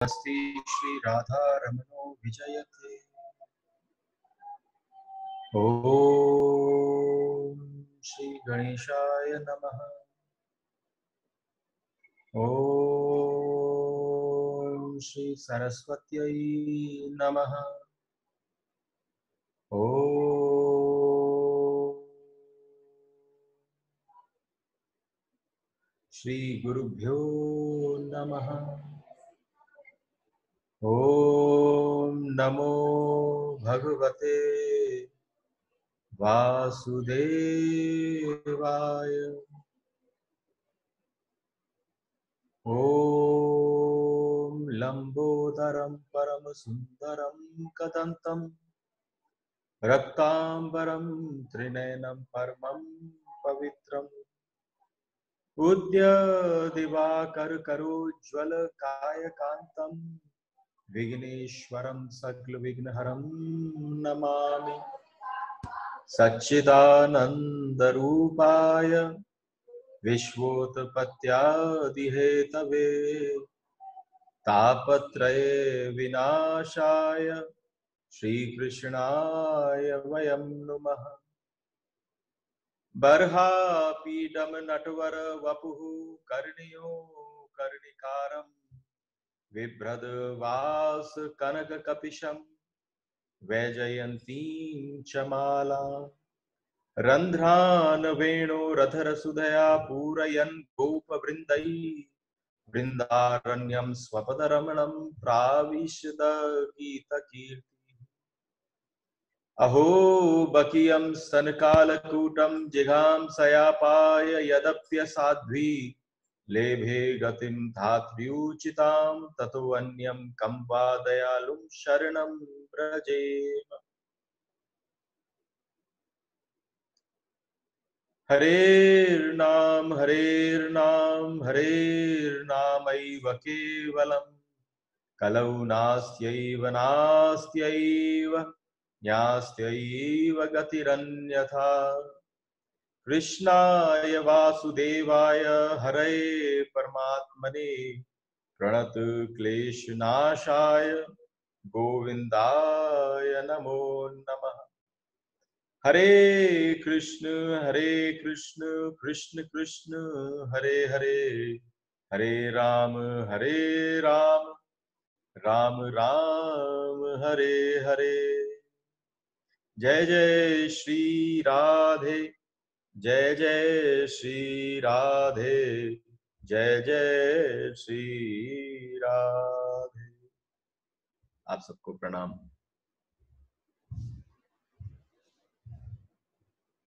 अस्ति श्री राधा रमणो विजयते। ओम श्री गणेशाय नमः। ओम श्री सरस्वत्यै नमः। ओम श्री गुरुभ्यो नमः। ओम नमो भगवते वासुदेवाय। ओम लंबोदरं परम सुंदरं कदंतं रक्तांबरं त्रिनयनं परमं पवित्रम् उद्यदिवाकर करोज्ज्वल कायकान्तं विघ्नेश्वरं सकलविघ्नहरं नमामि। सच्चिदानन्दरूपाय विश्वोत्पत्त्यादिहेतवे तापत्रये विनाशाय श्रीकृष्णाय वयं नुमः। बर्हापीडं नटवर वपुः कर्णियो कर्णिकारं बिभ्रद्वास कनककपिशं वैजयन्तीं च मालां रन्ध्रान् वेणोरधरसुधया पूरयन् गोपवृन्दैः वृन्दारण्यं स्वपदरमणं प्राविशद्गीतकीर्ति। अहो बकीयं स्तनकालकूटं जिघांसयापाय यदप्यसाध्वी लेभे गतिं धात्र्युचितां ततोऽन्यं कं वा दयालुं शरणं व्रजेम। हरेर्नाम हरेर्नामैव केवलं कलौ नास्त्यैव नास्त्यैव न्यास्त्यैव गतिरन्यथा। कृष्णाय वासुदेवाय हरये परमात्मने प्रणत क्लेशनाशाय गोविन्दाय नमो नमः। हरे कृष्ण कृष्ण कृष्ण हरे हरे, हरे राम राम राम हरे हरे। जय जय श्री राधे, जय जय श्री राधे, जय जय श्री राधे। आप सबको प्रणाम।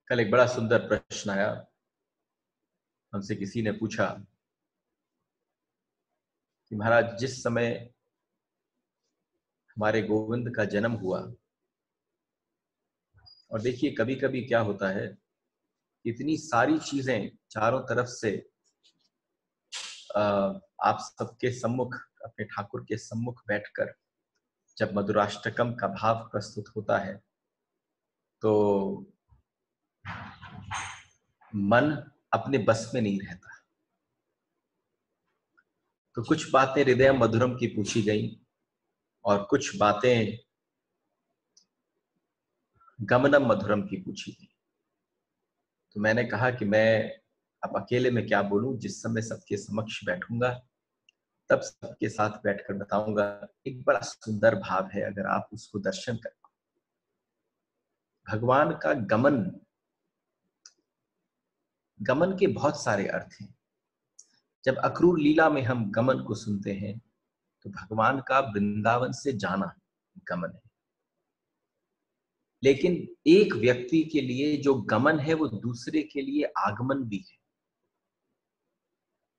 कल एक बड़ा सुंदर प्रश्न आया। हमसे किसी ने पूछा कि महाराज, जिस समय हमारे गोविंद का जन्म हुआ, और देखिए कभी कभी क्या होता है, इतनी सारी चीजें चारों तरफ से आप सबके सम्मुख, अपने ठाकुर के सम्मुख बैठकर जब मधुराष्टकम का भाव प्रस्तुत होता है तो मन अपने बस में नहीं रहता। तो कुछ बातें हृदय मधुरम की पूछी गई और कुछ बातें गमनम मधुरम की पूछी गई। तो मैंने कहा कि मैं अब अकेले में क्या बोलूं, जिस समय सबके समक्ष बैठूंगा तब सबके साथ बैठकर बताऊंगा। एक बड़ा सुंदर भाव है, अगर आप उसको दर्शन कर, भगवान का गमन, गमन के बहुत सारे अर्थ हैं। जब अक्रूर लीला में हम गमन को सुनते हैं तो भगवान का वृंदावन से जाना गमन है। लेकिन एक व्यक्ति के लिए जो गमन है वो दूसरे के लिए आगमन भी है।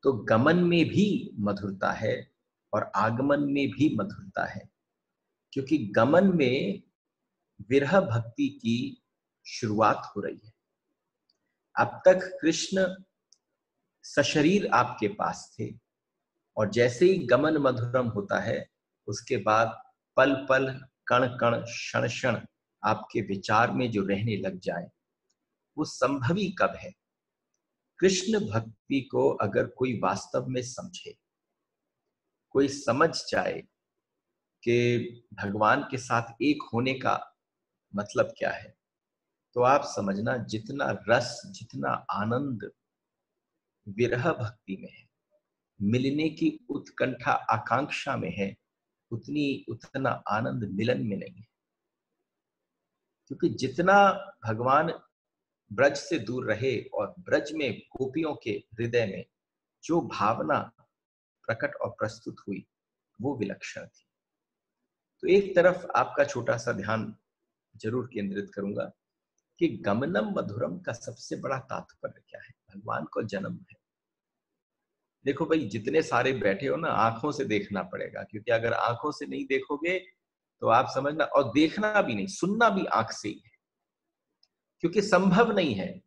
तो गमन में भी मधुरता है और आगमन में भी मधुरता है, क्योंकि गमन में विरह भक्ति की शुरुआत हो रही है। अब तक कृष्ण सशरीर आपके पास थे, और जैसे ही गमन मधुरम होता है उसके बाद पल पल कण कण क्षण क्षण आपके विचार में जो रहने लग जाए, वो संभवी कब है? कृष्ण भक्ति को अगर कोई वास्तव में समझे, कोई समझ जाए कि भगवान के साथ एक होने का मतलब क्या है, तो आप समझना जितना रस, जितना आनंद विरह भक्ति में है, मिलने की उत्कंठा आकांक्षा में है, उतना आनंद मिलन में नहीं है। क्योंकि जितना भगवान ब्रज से दूर रहे और ब्रज में गोपियों के हृदय में जो भावना प्रकट और प्रस्तुत हुई वो विलक्षण थी। तो एक तरफ आपका छोटा सा ध्यान जरूर केंद्रित करूंगा कि गमनम मधुरम का सबसे बड़ा तात्पर्य क्या है। भगवान को जन्म है। देखो भाई, जितने सारे बैठे हो ना, आंखों से देखना पड़ेगा, क्योंकि अगर आंखों से नहीं देखोगे तो आप समझना, और देखना भी नहीं, सुनना भी आंख से ही है, क्योंकि संभव नहीं है।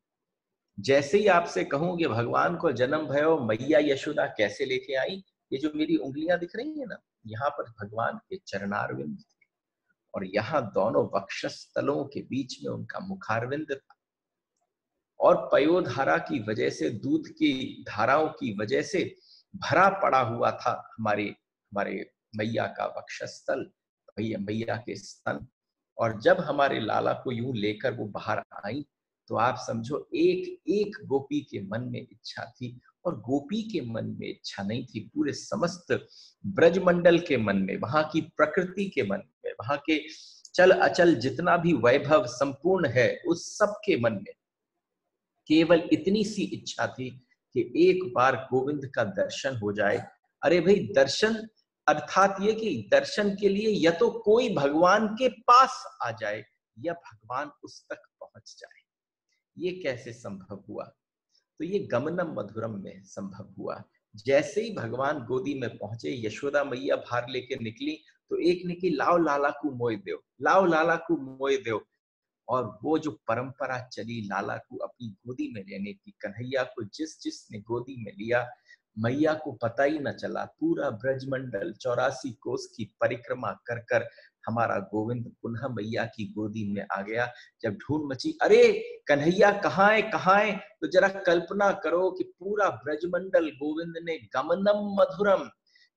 जैसे ही आपसे कहूं कि भगवान को जन्म भयो, मैया यशोदा कैसे लेके आई, ये जो मेरी उंगलियां दिख रही है ना, यहाँ पर भगवान के चरणारविंद थे और यहाँ दोनों वक्षस्थलों के बीच में उनका मुखारविंद था। और पयोधारा की वजह से, दूध की धाराओं की वजह से भरा पड़ा हुआ था हमारे हमारे मैया का वक्षस्थल, मैया के स्तन। और जब हमारे लाला को यूं लेकर वो बाहर आई, तो आप समझो एक एक गोपी के मन में इच्छा थी, और गोपी के मन में इच्छा नहीं थी, पूरे समस्त ब्रजमंडल के मन में, वहां की प्रकृति के मन में, वहां के चल अचल जितना भी वैभव संपूर्ण है, उस सब के मन में केवल इतनी सी इच्छा थी कि एक बार गोविंद का दर्शन हो जाए। अरे भाई, दर्शन अर्थात ये कि दर्शन के लिए या तो कोई भगवान के पास आ जाए या भगवान उस तक पहुंच जाए। ये कैसे संभव हुआ? तो ये गमनम मधुरम में संभव हुआ। जैसे ही भगवान गोदी में पहुंचे, यशोदा मैया बाहर लेके निकली, तो एक ने की लाओ लाला को मोय दो, लाओ लाला को मोय दो। और वो जो परंपरा चली लाला को अपनी गोदी में लेने की, कन्हैया को जिस जिसने गोदी में लिया, मैया को पता ही न चला, पूरा ब्रजमंडल 84 कोस की परिक्रमा कर कर हमारा गोविंद पुनः मैया की गोदी में आ गया। जब ढूंढ मची, अरे कन्हैया कहाँ है, कहाँ है, तो जरा कल्पना करो कि पूरा ब्रजमंडल गोविंद ने गमनम मधुरम,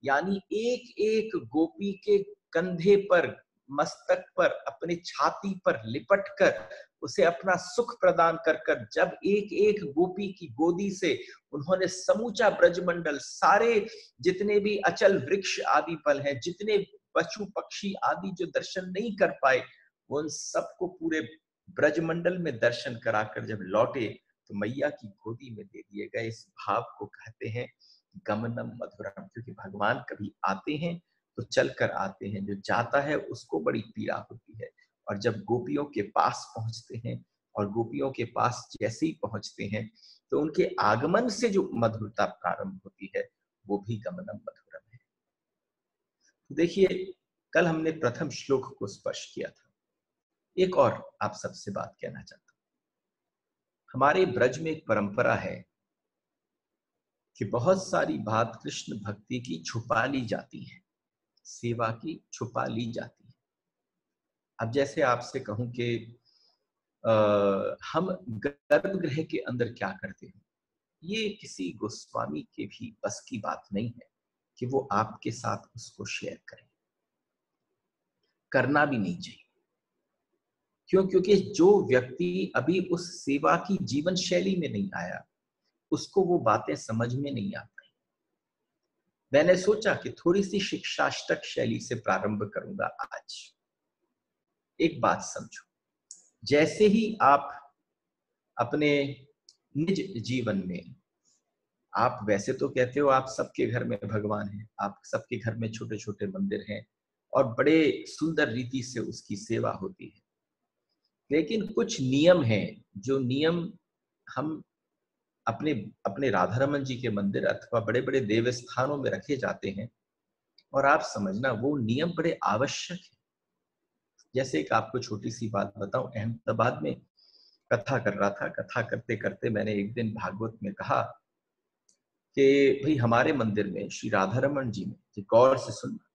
यानी एक एक गोपी के कंधे पर, मस्तक पर, अपनी छाती पर लिपट कर उसे अपना सुख प्रदान कर कर, जब एक एक गोपी की गोदी से उन्होंने समूचा ब्रजमंडल, सारे जितने भी अचल वृक्ष आदि फल हैं, जितने पशु पक्षी आदि जो दर्शन नहीं कर पाए, उन सबको पूरे ब्रजमंडल में दर्शन कराकर जब लौटे, तो मैया की गोदी में दे दिए गए। इस भाव को कहते हैं गमनम मधुरम। क्योंकि भगवान कभी आते हैं तो चलकर आते हैं, जो जाता है उसको बड़ी पीड़ा होती है। और जब गोपियों के पास पहुंचते हैं, और गोपियों के पास जैसे ही पहुंचते हैं, तो उनके आगमन से जो मधुरता प्रारंभ होती है, वो भी गमनम मधुरम है। तो देखिए, कल हमने प्रथम श्लोक को स्पर्श किया था। एक और आप सबसे बात कहना चाहता हूं। हमारे ब्रज में एक परंपरा है कि बहुत सारी बात कृष्ण भक्ति की छुपा ली जाती है, सेवा की छुपा ली जाती है। अब जैसे आपसे कहूं कि हम गर्भगृह के अंदर क्या करते हैं, ये किसी गोस्वामी के भी बस की बात नहीं है कि वो आपके साथ उसको शेयर करें। करना भी नहीं चाहिए। क्यों? क्योंकि जो व्यक्ति अभी उस सेवा की जीवन शैली में नहीं आया, उसको वो बातें समझ में नहीं आ पाई। मैंने सोचा कि थोड़ी सी शिक्षाष्टक शैली से प्रारंभ करूंगा आज। एक बात समझो, जैसे ही आप अपने निज जीवन में, आप वैसे तो कहते हो आप सबके घर में भगवान है, आप सबके घर में छोटे छोटे मंदिर हैं और बड़े सुंदर रीति से उसकी सेवा होती है, लेकिन कुछ नियम हैं, जो नियम हम अपने अपने राधा रमन जी के मंदिर अथवा बड़े बड़े देव स्थानों में रखे जाते हैं, और आप समझना वो नियम बड़े आवश्यक है। जैसे एक आपको छोटी सी बात बताऊं, अहमदाबाद में कथा कर रहा था, कथा करते करते मैंने एक दिन भागवत में कहा कि भाई हमारे मंदिर में श्री राधा रमन जी में, गौर से सुनना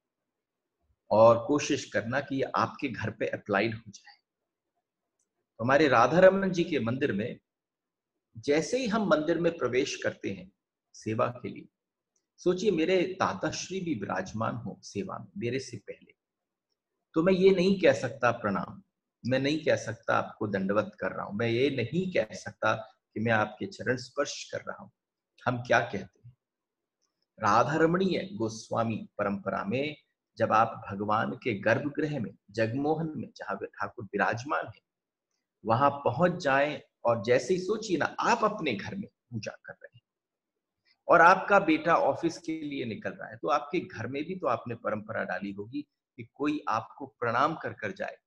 और कोशिश करना कि ये आपके घर पे अप्लाइड हो जाए। तो हमारे राधा रमन जी के मंदिर में जैसे ही हम मंदिर में प्रवेश करते हैं सेवा के लिए, सोचिए मेरे ताताश्री भी विराजमान हो सेवा में मेरे से पहले, तो मैं ये नहीं कह सकता प्रणाम, मैं नहीं कह सकता आपको दंडवत कर रहा हूं, मैं ये नहीं कह सकता कि मैं आपके चरण स्पर्श कर रहा हूं। हम क्या कहते हैं? राधा रमणीय गोस्वामी परंपरा में जब आप भगवान के गर्भगृह में, जगमोहन में, जहां वे ठाकुर विराजमान है, वहां पहुंच जाएं और जैसे ही सोचिए ना, आप अपने घर में पूजा कर रहे हैं और आपका बेटा ऑफिस के लिए निकल रहा है, तो आपके घर में भी तो आपने परंपरा डाली होगी कि कोई आपको प्रणाम कर कर जाए।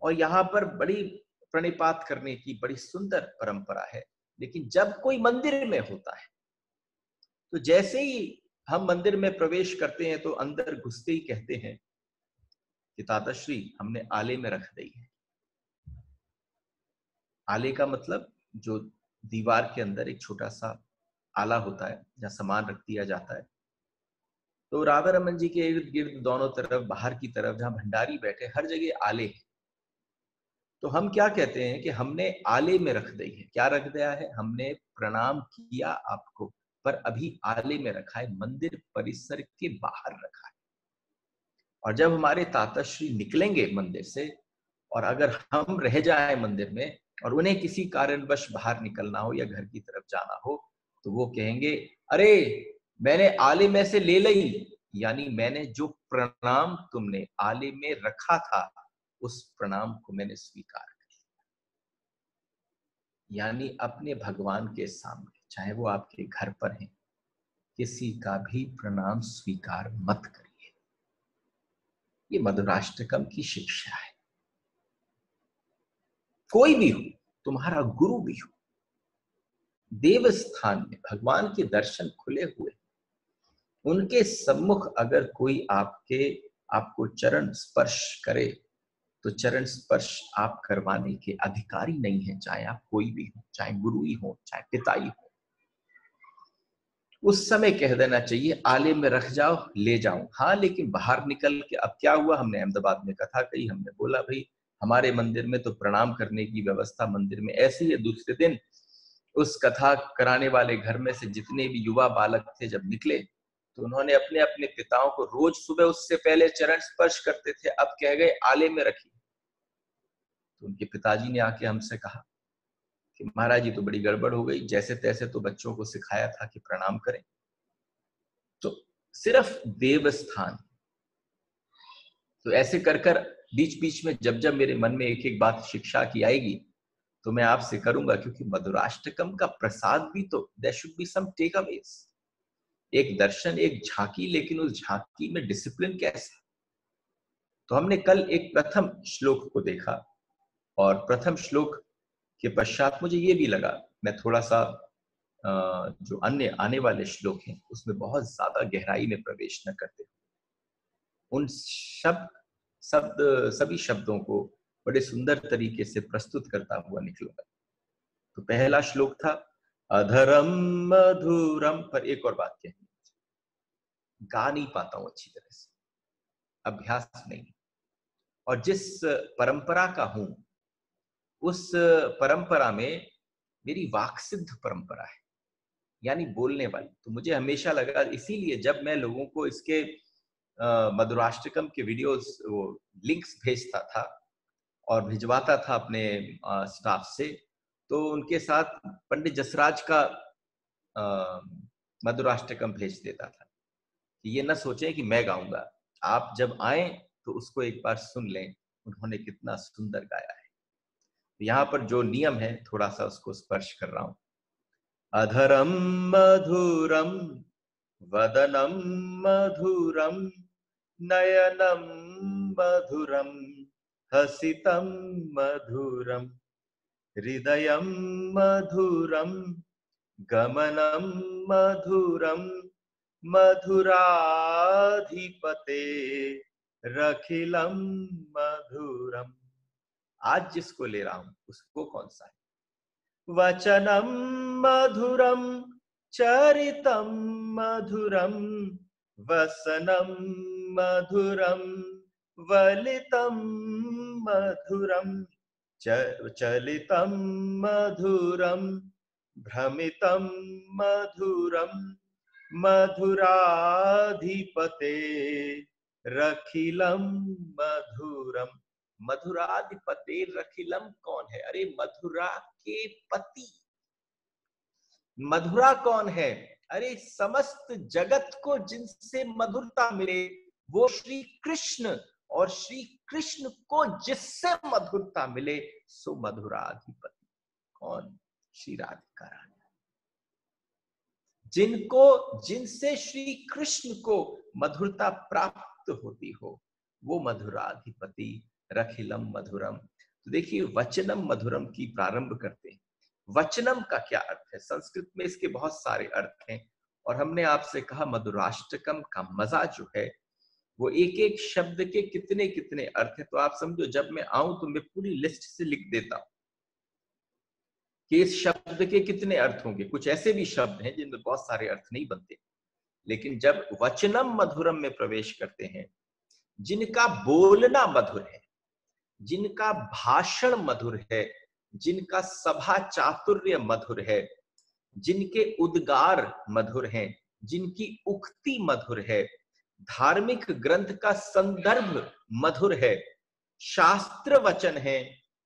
और यहाँ पर बड़ी प्रणिपात करने की बड़ी सुंदर परंपरा है। लेकिन जब कोई मंदिर में होता है, तो जैसे ही हम मंदिर में प्रवेश करते हैं तो अंदर घुसते ही कहते हैं कि ताताश्री हमने आले में रख दी है। आले का मतलब जो दीवार के अंदर एक छोटा सा आला होता है जहां सामान रख दिया जाता है। तो राधा रमन जी के इर्द गिर्द दोनों तरफ, बाहर की तरफ जहां भंडारी बैठे, हर जगह आले हैं। तो हम क्या कहते हैं कि हमने आले में रख दी है। क्या रख दिया है? हमने प्रणाम किया आपको, पर अभी आले में रखा है, मंदिर परिसर के बाहर रखा है। और जब हमारे ताताश्री निकलेंगे मंदिर से, और अगर हम रह जाए मंदिर में और उन्हें किसी कारणवश बाहर निकलना हो या घर की तरफ जाना हो, तो वो कहेंगे, अरे मैंने आले में से ले ली, यानी मैंने जो प्रणाम तुमने आले में रखा था उस प्रणाम को मैंने स्वीकार कर लिया। यानी अपने भगवान के सामने, चाहे वो आपके घर पर हैं, किसी का भी प्रणाम स्वीकार मत करिए। ये मधुराष्टकम की शिक्षा है। कोई भी हो, तुम्हारा गुरु भी हो, देव स्थान में भगवान के दर्शन खुले हुए, उनके सम्मुख अगर कोई आपको चरण स्पर्श करे, तो चरण स्पर्श आप करवाने के अधिकारी नहीं है, चाहे आप कोई भी हो, चाहे गुरु ही हो, चाहे पिता ही हो। उस समय कह देना चाहिए आले में रख जाओ, ले जाओ। हाँ, लेकिन बाहर निकल के अब क्या हुआ, हमने अहमदाबाद में कथा कही, हमने बोला भाई हमारे मंदिर में तो प्रणाम करने की व्यवस्था मंदिर में ऐसी है। दूसरे दिन उस कथा कराने वाले घर में से जितने भी युवा बालक थे, जब निकले तो उन्होंने अपने अपने पिताओं को रोज सुबह उससे पहले चरण स्पर्श करते थे, अब कह गए आले में रखिए। तो उनके पिताजी ने आके हमसे कहा कि महाराज जी तो बड़ी गड़बड़ हो गई, जैसे तैसे तो बच्चों को सिखाया था कि प्रणाम करें। तो सिर्फ देवस्थान, तो ऐसे कर कर बीच बीच में जब जब मेरे मन में एक एक बात शिक्षा की आएगी तो मैं आपसे करूंगा, क्योंकि मधुराष्टकम का प्रसाद भी तो there should be some takeaways. एक दर्शन, एक झांकी, लेकिन उस झांकी में डिसिप्लिन कैसा? तो हमने कल एक प्रथम श्लोक को देखा, और प्रथम श्लोक के पश्चात मुझे ये भी लगा मैं थोड़ा सा जो अन्य आने वाले श्लोक हैं उसमें बहुत ज्यादा गहराई में प्रवेश न करते, उन सभी शब्दों को बड़े सुंदर तरीके से प्रस्तुत करता हुआ निकलूंगा। तो पहला श्लोक था अधरम मधुरम, पर एक और बात कहनी, गा नहीं पाता हूं अच्छी तरह से, अभ्यास नहीं। और जिस परंपरा का हूं उस परंपरा में मेरी वाक्सिद्ध परंपरा है, यानी बोलने वाली। तो मुझे हमेशा लगा, इसीलिए जब मैं लोगों को इसके मधुराष्टकम के वीडियोस, वो लिंक्स भेजता था और भिजवाता था अपने स्टाफ से, तो उनके साथ पंडित जसराज का मधुराष्टकम भेज देता था कि ये ना सोचें कि मैं गाऊंगा, आप जब आए तो उसको एक बार सुन लें, उन्होंने कितना सुंदर गाया है। यहाँ पर जो नियम है थोड़ा सा उसको स्पर्श कर रहा हूं। अधरम मधुरम वदनम मधुरम नयनम मधुरम हसितम मधुरम हृदयम मधुरम गमनम मधुरम मधुराधिपते रखिलम मधुरम। आज जिसको ले रहा हूं उसको कौन सा है? वचनम मधुरम चरितम मधुरम वसनम मधुरम वलितम मधुरम चलितम मधुरम भ्रमितम मधुरम मधुराधिपते रखिलम मधुरम। मधुराधिपते रखिलम कौन है? अरे मधुरा के पति। मधुरा कौन है? अरे समस्त जगत को जिनसे मधुरता मिले वो श्री कृष्ण, और श्री कृष्ण को जिससे मधुरता मिले सो मधुराधिपति। कौन? श्री राधिका रानी। जिनसे श्री कृष्ण को मधुरता प्राप्त होती हो वो मधुराधिपति रखिलम मधुरम। तो देखिए वचनम मधुरम की प्रारंभ करते हैं। वचनम का क्या अर्थ है? संस्कृत में इसके बहुत सारे अर्थ हैं और हमने आपसे कहा मधुराष्टकम का मजा जो है वो एक एक शब्द के कितने कितने अर्थ है। तो आप समझो जब मैं आऊं तो मैं पूरी लिस्ट से लिख देता हूं कि इस शब्द के कितने अर्थ होंगे। कुछ ऐसे भी शब्द हैं जिनमें बहुत सारे अर्थ नहीं बनते, लेकिन जब वचनम मधुरम में प्रवेश करते हैं, जिनका बोलना मधुर है, जिनका भाषण मधुर है, जिनका सभा चातुर्य मधुर है, जिनके उद्गार मधुर हैं, जिनकी उक्ति मधुर है, धार्मिक ग्रंथ का संदर्भ मधुर है, शास्त्र वचन है,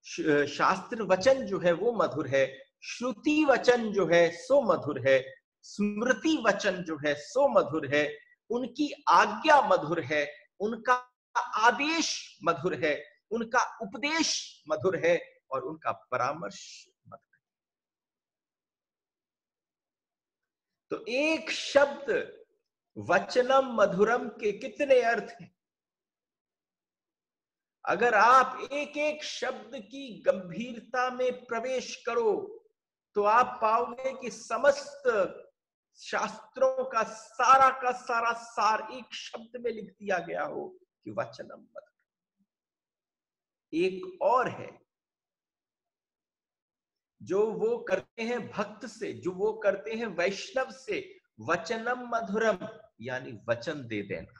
शास्त्र वचन जो है वो मधुर है, श्रुति वचन जो है सो मधुर है, स्मृति वचन जो है सो मधुर है, उनकी आज्ञा मधुर है, उनका आदेश मधुर है, उनका उपदेश मधुर है और उनका परामर्श मधुर है। तो एक शब्द वचनम मधुरम के कितने अर्थ हैं? अगर आप एक एक शब्द की गंभीरता में प्रवेश करो तो आप पाओगे कि समस्त शास्त्रों का सारा सार एक शब्द में लिख दिया गया हो कि वचनम मधुरम। एक और है जो वो करते हैं भक्त से, जो वो करते हैं वैष्णव से, वचनम मधुरम यानी वचन दे देना।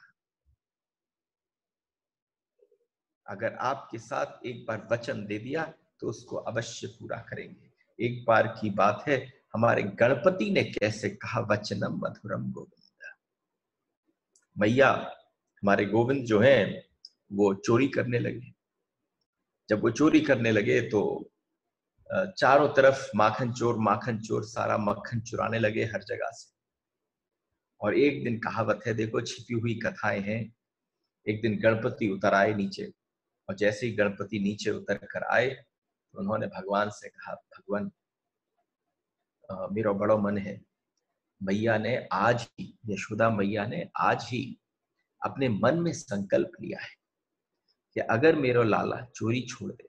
अगर आपके साथ एक बार वचन दे दिया तो उसको अवश्य पूरा करेंगे। एक बार की बात है, हमारे गणपति ने कैसे कहा वचनम मधुरम गोविंद। मैया हमारे गोविंद जो हैं वो चोरी करने लगे। जब वो चोरी करने लगे तो चारों तरफ माखन चोर सारा मक्खन चुराने लगे हर जगह से। और एक दिन कहावत है, देखो छिपी हुई कथाएं हैं, एक दिन गणपति उतर आए नीचे, और जैसे ही गणपति नीचे उतर कर आए तो उन्होंने भगवान से कहा, भगवान मेरा बड़ा मन है, मैया ने आज ही, यशोदा मैया ने आज ही अपने मन में संकल्प लिया है कि अगर मेरा लाला चोरी छोड़ दे।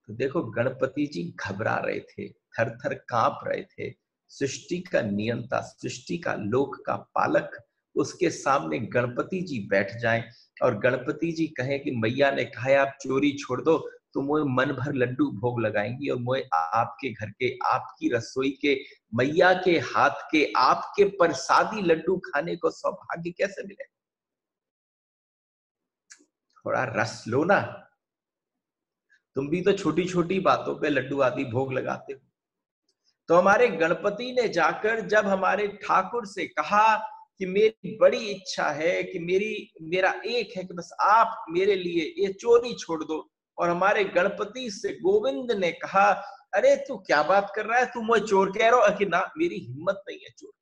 तो देखो गणपति जी घबरा रहे थे, थर थर कांप रहे थे। सृष्टि का नियंता, सृष्टि का, लोक का पालक, उसके सामने गणपति जी बैठ जाएं और गणपति जी कहें कि मैया ने कहा है आप चोरी छोड़ दो, तो मोए मन भर लड्डू भोग लगाएंगी और मोए आपके घर के, आपकी रसोई के, मैया के हाथ के, आपके प्रसादी लड्डू खाने को सौभाग्य कैसे मिले? थोड़ा रस लो ना, तुम भी तो छोटी छोटी बातों पे लड्डू आदि भोग लगाते हो। तो हमारे गणपति ने जाकर जब हमारे ठाकुर से कहा कि मेरी बड़ी इच्छा है कि मेरा एक है कि बस आप मेरे लिए ये चोरी छोड़ दो, और हमारे गणपति से गोविंद ने कहा, अरे तू क्या बात कर रहा है, तू मुझे चोर कह रहा हो? कि ना, मेरी हिम्मत नहीं है चोर,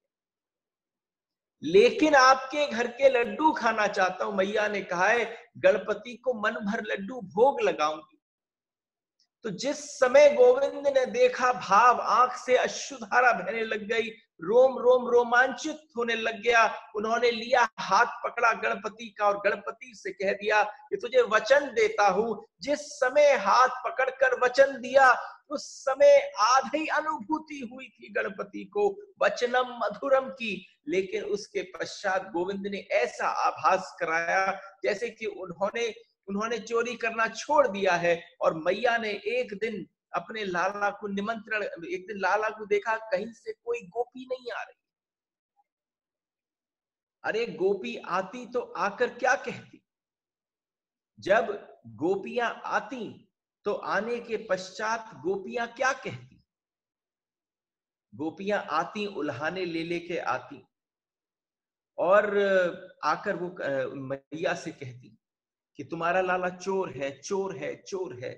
लेकिन आपके घर के लड्डू खाना चाहता हूं। मैया ने कहा है गणपति को मन भर लड्डू भोग लगाऊंगी। तो जिस समय गोविंद ने देखा, भाव आंख से अश्रुधारा बहने लग गई, रोम रोम रोमांचित होने लग गया। उन्होंने लिया, हाथ पकड़ा गणपति का और गणपति से कह दिया कि तुझे वचन देता हूं। जिस समय हाथ पकड़कर वचन दिया उस समय आधी अनुभूति हुई थी गणपति को वचनम मधुरम की, लेकिन उसके पश्चात गोविंद ने ऐसा आभास कराया जैसे कि उन्होंने चोरी करना छोड़ दिया है। और मैया ने एक दिन अपने लाला को निमंत्रण, एक दिन लाला को देखा कहीं से कोई गोपी नहीं आ रही। अरे गोपी आती तो आकर क्या कहती? जब गोपियां आती तो आने के पश्चात गोपियां क्या कहती? गोपियां आती उल्हाने ले लेके आती, और आकर वो मैया से कहती कि तुम्हारा लाला चोर है, चोर है, चोर है।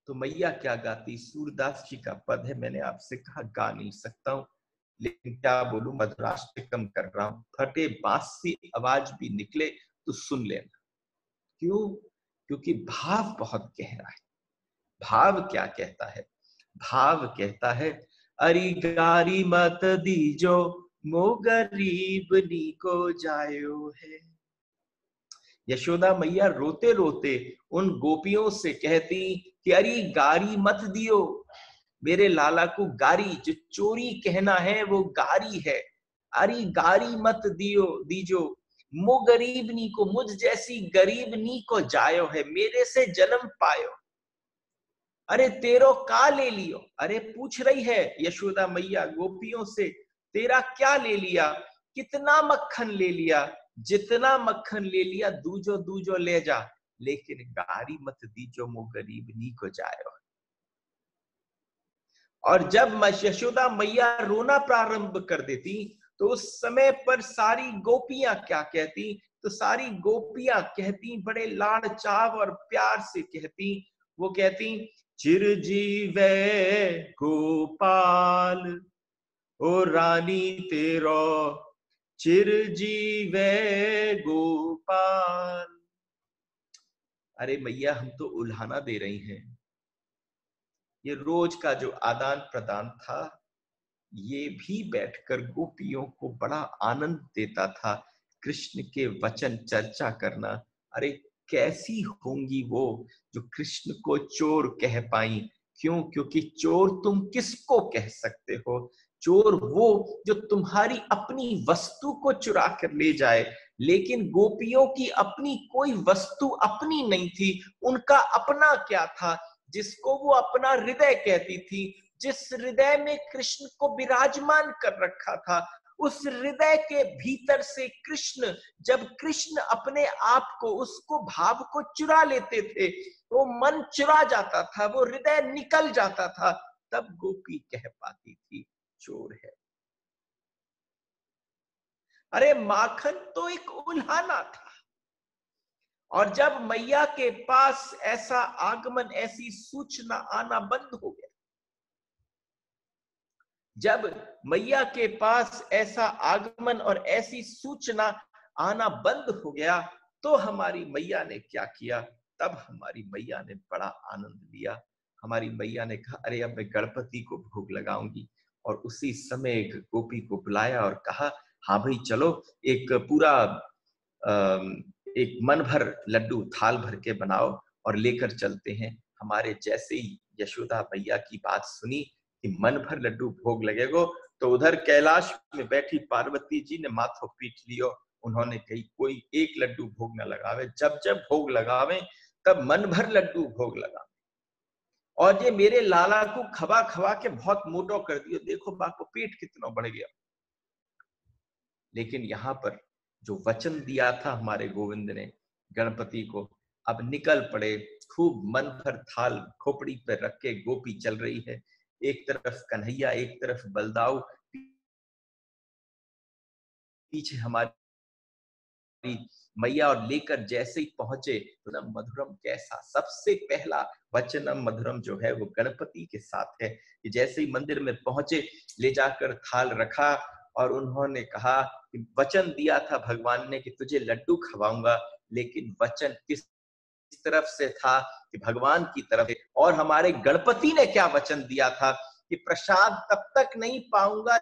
तो मैया क्या गाती, सूरदास जी का पद है, मैंने आपसे कहा गा नहीं सकता हूं, लेकिन क्या बोलूं, मधुराष्ट्र कम कर रहा हूं, फटे बांस सी आवाज भी निकले तो सुन लेना। क्यों? क्योंकि भाव बहुत गहरा है। भाव क्या कहता है? भाव कहता है, अरी गारी मत दीजो मो गरीब नी को जायो है। यशोदा मैया रोते रोते उन गोपियों से कहती कि अरे गारी मत दियो, मेरे लाला को गारी, जो चोरी कहना है वो गारी है, अरे गारी मत दियो दीजो मो गरीबनी को, मुझ जैसी गरीबनी को जायो है, मेरे से जन्म पायो। अरे तेरो का ले लियो, अरे पूछ रही है यशोदा मैया गोपियों से, तेरा क्या ले लिया, कितना मक्खन ले लिया, जितना मक्खन ले लिया दूजो दूजो ले जा, लेकिन गारी मत दीजो मो गरीबनी को जायो। और जब यशोदा मैया रोना प्रारंभ कर देती तो उस समय पर सारी गोपियां क्या कहती, तो सारी गोपियां कहती, बड़े लाड़ चाव और प्यार से कहती, वो कहती, चिरजीवे गोपाल ओ रानी तेरो, चिरजीवे गोपाल। अरे मैया हम तो उल्हाना दे रही हैं, ये रोज का जो आदान प्रदान था ये भी बैठकर गोपियों को बड़ा आनंद देता था, कृष्ण के वचन चर्चा करना। अरे कैसी होंगी वो जो कृष्ण को चोर कह पाई? क्यों? क्योंकि चोर तुम किसको कह सकते हो? चोर वो जो तुम्हारी अपनी वस्तु को चुरा कर ले जाए, लेकिन गोपियों की अपनी कोई वस्तु अपनी नहीं थी, उनका अपना क्या था जिसको वो अपना हृदय कहती थी, जिस हृदय में कृष्ण को विराजमान कर रखा था, उस हृदय के भीतर से कृष्ण, जब कृष्ण अपने आप को, उसको भाव को चुरा लेते थे, वो मन चुरा जाता था, वो हृदय निकल जाता था, तब गोपी कह पाती थी चोर है। अरे माखन तो एक उल्हाना था, और जब मैया के पास ऐसा आगमन, ऐसी सूचना आना बंद हो गया, जब मैया के पास ऐसा आगमन और ऐसी सूचना आना बंद हो गया, तो हमारी मैया ने क्या किया? तब हमारी मैया ने बड़ा आनंद लिया। हमारी मैया ने कहा, अरे अब मैं गणपति को भोग लगाऊंगी। और उसी समय एक गोपी को बुलाया और कहा, हाँ भाई चलो, एक पूरा एक मन भर लड्डू थाल भर के बनाओ और लेकर चलते हैं। हमारे जैसे ही यशोदा मैया की बात सुनी कि मन भर लड्डू भोग लगेगो, तो उधर कैलाश में बैठी पार्वती जी ने माथो पीट लियो। उन्होंने कही कोई एक लड्डू भोग न लगावे, जब जब भोग लगावे तब मन भर लड्डू भोग लगा। और ये मेरे लाला को खवा खवा के बहुत मोटो कर दियो, देखो बाको पेट कितना बढ़ गया। लेकिन यहाँ पर जो वचन दिया था हमारे गोविंद ने गणपति को, अब निकल पड़े, खूब मन भर थाल खोपड़ी पर रख के गोपी चल रही है, एक तरफ कन्हैया, एक तरफ बलदाऊ, पीछे हमारी मैया, और लेकर जैसे ही पहुंचे तो मधुरम कैसा, सबसे पहला वचनम मधुरम जो है वो गणपति के साथ है कि जैसे ही मंदिर में पहुंचे, ले जाकर थाल रखा और उन्होंने कहा कि वचन दिया था भगवान ने कि तुझे लड्डू खवाऊंगा, लेकिन वचन किस तरफ से था? कि भगवान की तरफ से। और हमारे गणपति ने क्या वचन दिया था कि प्रसाद तब तक नहीं पाऊंगा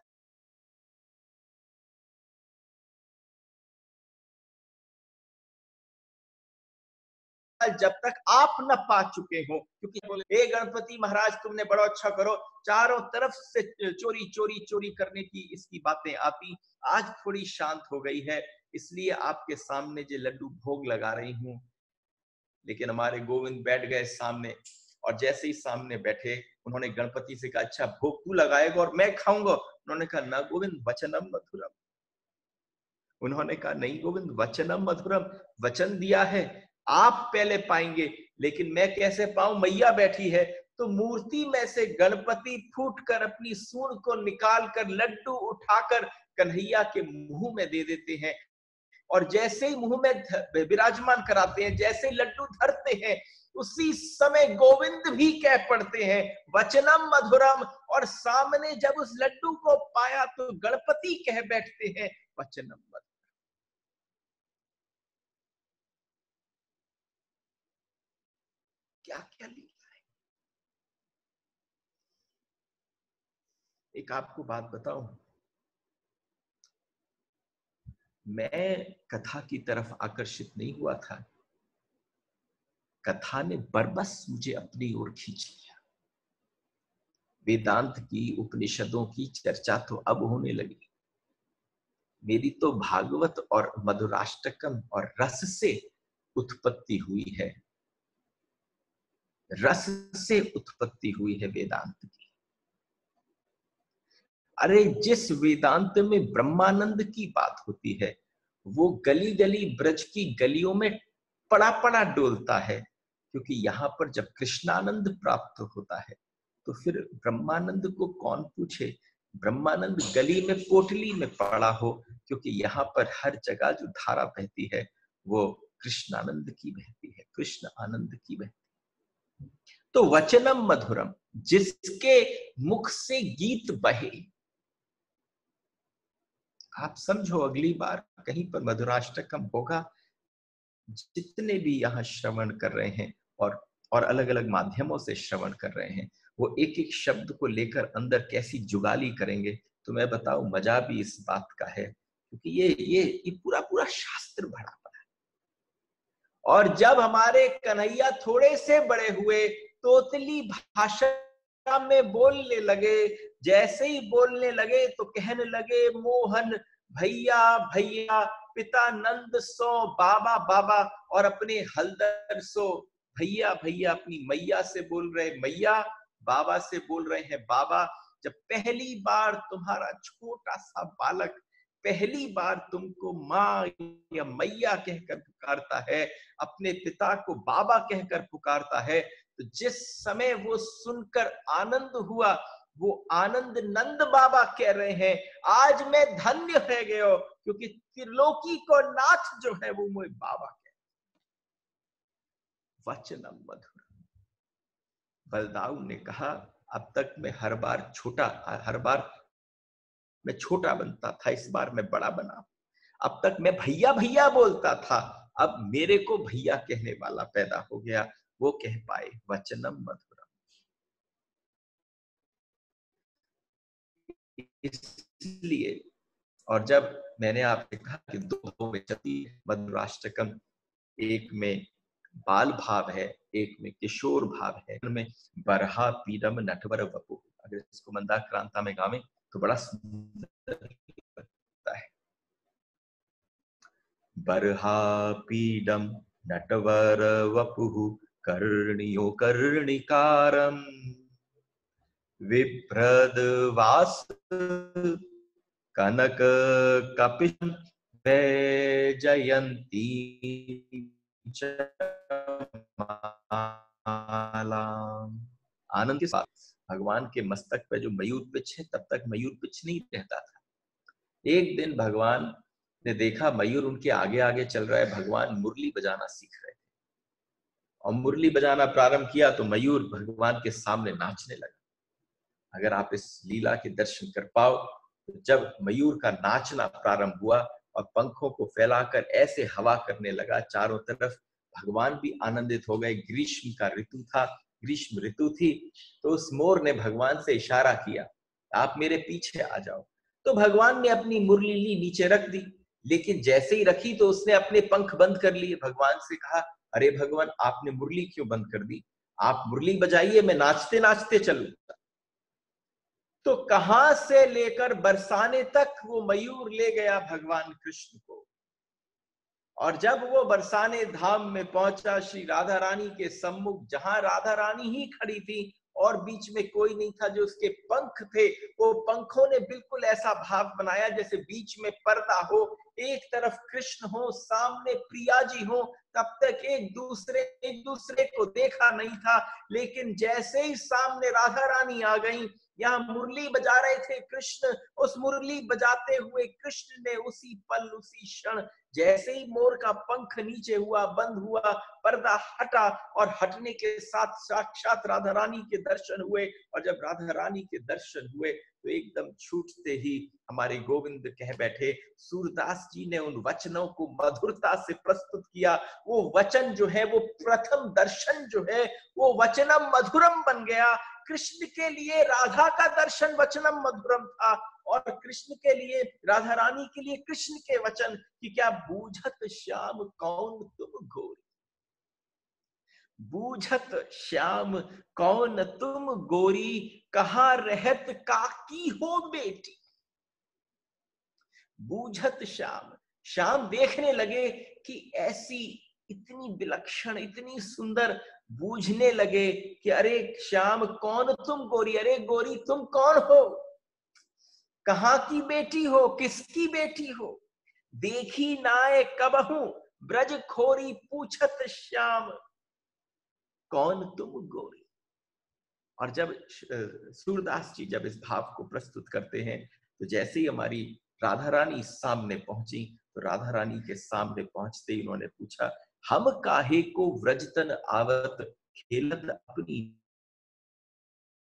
जब तक आप न पा चुके हो। क्योंकि बोले, हे गणपति महाराज तुमने बड़ा अच्छा करो, चारों तरफ से चोरी चोरी चोरी करने की इसकी बातें आती, आज थोड़ी शांत हो गई है, इसलिए आपके सामने जो लड्डू भोग लगा रही हूं। लेकिन हमारे गोविंद बैठ गए सामने, और जैसे ही सामने बैठे उन्होंने गणपति से कहा, अच्छा भोग तू लगाएगा और मैं खाऊंगा? उन्होंने कहा, ना गोविंद, वचनम मधुरम। उन्होंने कहा, नहीं गोविंद, वचनम मधुरम, वचन दिया है आप पहले पाएंगे, लेकिन मैं कैसे पाऊं? मैया बैठी है। तो मूर्ति में से गणपति फूट कर अपनी सूंड को निकाल कर लड्डू उठाकर कन्हैया के मुंह में दे देते हैं, और जैसे ही मुंह में विराजमान कराते हैं, जैसे ही लड्डू धरते हैं, उसी समय गोविंद भी कह पड़ते हैं वचनम मधुरम, और सामने जब उस लड्डू को पाया तो गणपति कह बैठते हैं वचनम मधुरम। क्या क्या लीला है। एक आपको बात बताऊं, मैं कथा की तरफ आकर्षित नहीं हुआ था, कथा ने बरबस मुझे अपनी ओर खींच लिया। वेदांत की, उपनिषदों की चर्चा तो अब होने लगी। मेरी तो भागवत और मधुराष्टकम और रस से उत्पत्ति हुई है, रस से उत्पत्ति हुई है वेदांत की। अरे जिस वेदांत में ब्रह्मानंद की बात होती है, वो गली गली ब्रज की गलियों में पड़ा पड़ा डोलता है, क्योंकि यहां पर जब कृष्णानंद प्राप्त होता है तो फिर ब्रह्मानंद को कौन पूछे। ब्रह्मानंद गली में पोटली में पड़ा हो, क्योंकि यहाँ पर हर जगह जो धारा बहती है वो कृष्णानंद की बहती है, कृष्ण आनंद की बहती है। तो वचनम मधुरम, जिसके मुख से गीत बहे। आप समझो, अगली बार कहीं पर मधुराष्टकम होगा, जितने भी यहाँ श्रवण कर रहे हैं और अलग अलग माध्यमों से श्रवण कर रहे हैं, वो एक एक शब्द को लेकर अंदर कैसी जुगाली करेंगे। तो मैं बताऊं, मजा भी इस बात का है, क्योंकि ये पूरा पूरा शास्त्र भरा पड़ा है। और जब हमारे कन्हैया थोड़े से बड़े हुए, तोतली भाषा में बोलने लगे, जैसे ही बोलने लगे तो कहने लगे मोहन भैया भैया, पिता नंद सो बाबा बाबा, और अपने हलदर सो भैया भैया, अपनी मैया से बोल रहे मैया, बाबा से बोल रहे हैं बाबा। जब पहली बार तुम्हारा छोटा सा बालक पहली बार तुमको माँ या मैया कहकर पुकारता है, अपने पिता को बाबा कहकर पुकारता है, तो जिस समय वो सुनकर आनंद हुआ, वो आनंद नंद बाबा कह रहे हैं आज मैं धन्य है गयो, क्योंकि त्रिलोकी को नाथ जो है वो मुझे बाबा कह। वचनम मधुर। बलदाऊ ने कहा अब तक मैं हर बार मैं छोटा बनता था, इस बार मैं बड़ा बना। अब तक मैं भैया भैया बोलता था, अब मेरे को भैया कहने वाला पैदा हो गया, वो कह पाए वचनम मधुरम। इसलिए, और जब मैंने आपसे कहा कि दो में चलती मधुराष्टकम, एक में बाल भाव है, एक में किशोर भाव है, उनमें बरहा पीडम नटवर वपु, अगर इसको मंदाक्रांता में गावें तो बड़ा सुंदर लगता है। बरहा पीडम नटवर वपु कर्णियो कर्णिकारम विभ्रदवास कनक कपिशं वैजयंती आनंद के साथ भगवान के मस्तक पे जो मयूर पिच है, तब तक मयूर पिच नहीं रहता था। एक दिन भगवान ने देखा मयूर उनके आगे आगे चल रहा है, भगवान मुरली बजाना सीख रहे थे, और मुरली बजाना प्रारंभ किया तो मयूर भगवान के सामने नाचने लगा। अगर आप इस लीला के दर्शन कर पाओ, तो जब मयूर का नाचना प्रारंभ हुआ और पंखों को फैलाकर ऐसे हवा करने लगा चारों तरफ, भगवान भी आनंदित हो गए। ग्रीष्म का ऋतु था, ग्रीष्म ऋतु थी, तो उस मोर ने भगवान से इशारा किया आप मेरे पीछे आ जाओ। तो भगवान ने अपनी मुरली ली, नीचे रख दी, लेकिन जैसे ही रखी तो उसने अपने पंख बंद कर लिए। भगवान से कहा अरे भगवान, आपने मुरली क्यों बंद कर दी? आप मुरली बजाइए, मैं नाचते नाचते चलूंगा। तो कहां से लेकर बरसाने तक वो मयूर ले गया भगवान कृष्ण को। और जब वो बरसाने धाम में पहुंचा, श्री राधा रानी के सम्मुख, जहां राधा रानी ही खड़ी थी और बीच में कोई नहीं था, जो उसके पंख थे वो पंखों ने बिल्कुल ऐसा भाव बनाया जैसे बीच में पर्दा हो, एक तरफ कृष्ण हो, सामने प्रिया जी हो। तब तक एक दूसरे को देखा नहीं था, लेकिन जैसे ही सामने राधा रानी आ गई, यहाँ मुरली बजा रहे थे कृष्ण, उस मुरली बजाते हुए कृष्ण ने उसी पल उसी क्षण जैसे ही मोर का पंख नीचे हुआ, बंद हुआ, पर्दा हटा और हटने के साथ साक्षात राधा रानी के दर्शन हुए। और जब राधा रानी के दर्शन हुए तो एकदम छूटते ही हमारे गोविंद कह बैठे। सूरदास जी ने उन वचनों को मधुरता से प्रस्तुत किया। वो वचन जो है, वो प्रथम दर्शन जो है, वो वचनम मधुरम बन गया। कृष्ण के लिए राधा का दर्शन वचनम मधुरम था, और कृष्ण के लिए, राधा रानी के लिए कृष्ण के वचन कि क्या बूझत श्याम कौन तुम गोरी, बूझत श्याम कौन तुम गोरी, कहाँ रहत काकी हो बेटी। बूझत श्याम, श्याम देखने लगे कि ऐसी इतनी विलक्षण, इतनी सुंदर, बूझने लगे कि अरे श्याम कौन तुम गोरी, अरे गोरी तुम कौन हो, कहां की बेटी हो, किसकी बेटी हो। देखी नाय कबहू ब्रज खोरी, पूछत श्याम कौन तुम गोरी। और जब सूरदास जी जब इस भाव को प्रस्तुत करते हैं तो जैसे ही हमारी राधा रानी सामने पहुंची, तो राधा रानी के सामने पहुंचते ही उन्होंने पूछा, हम काहे को व्रजतन आवत, खेलत अपनी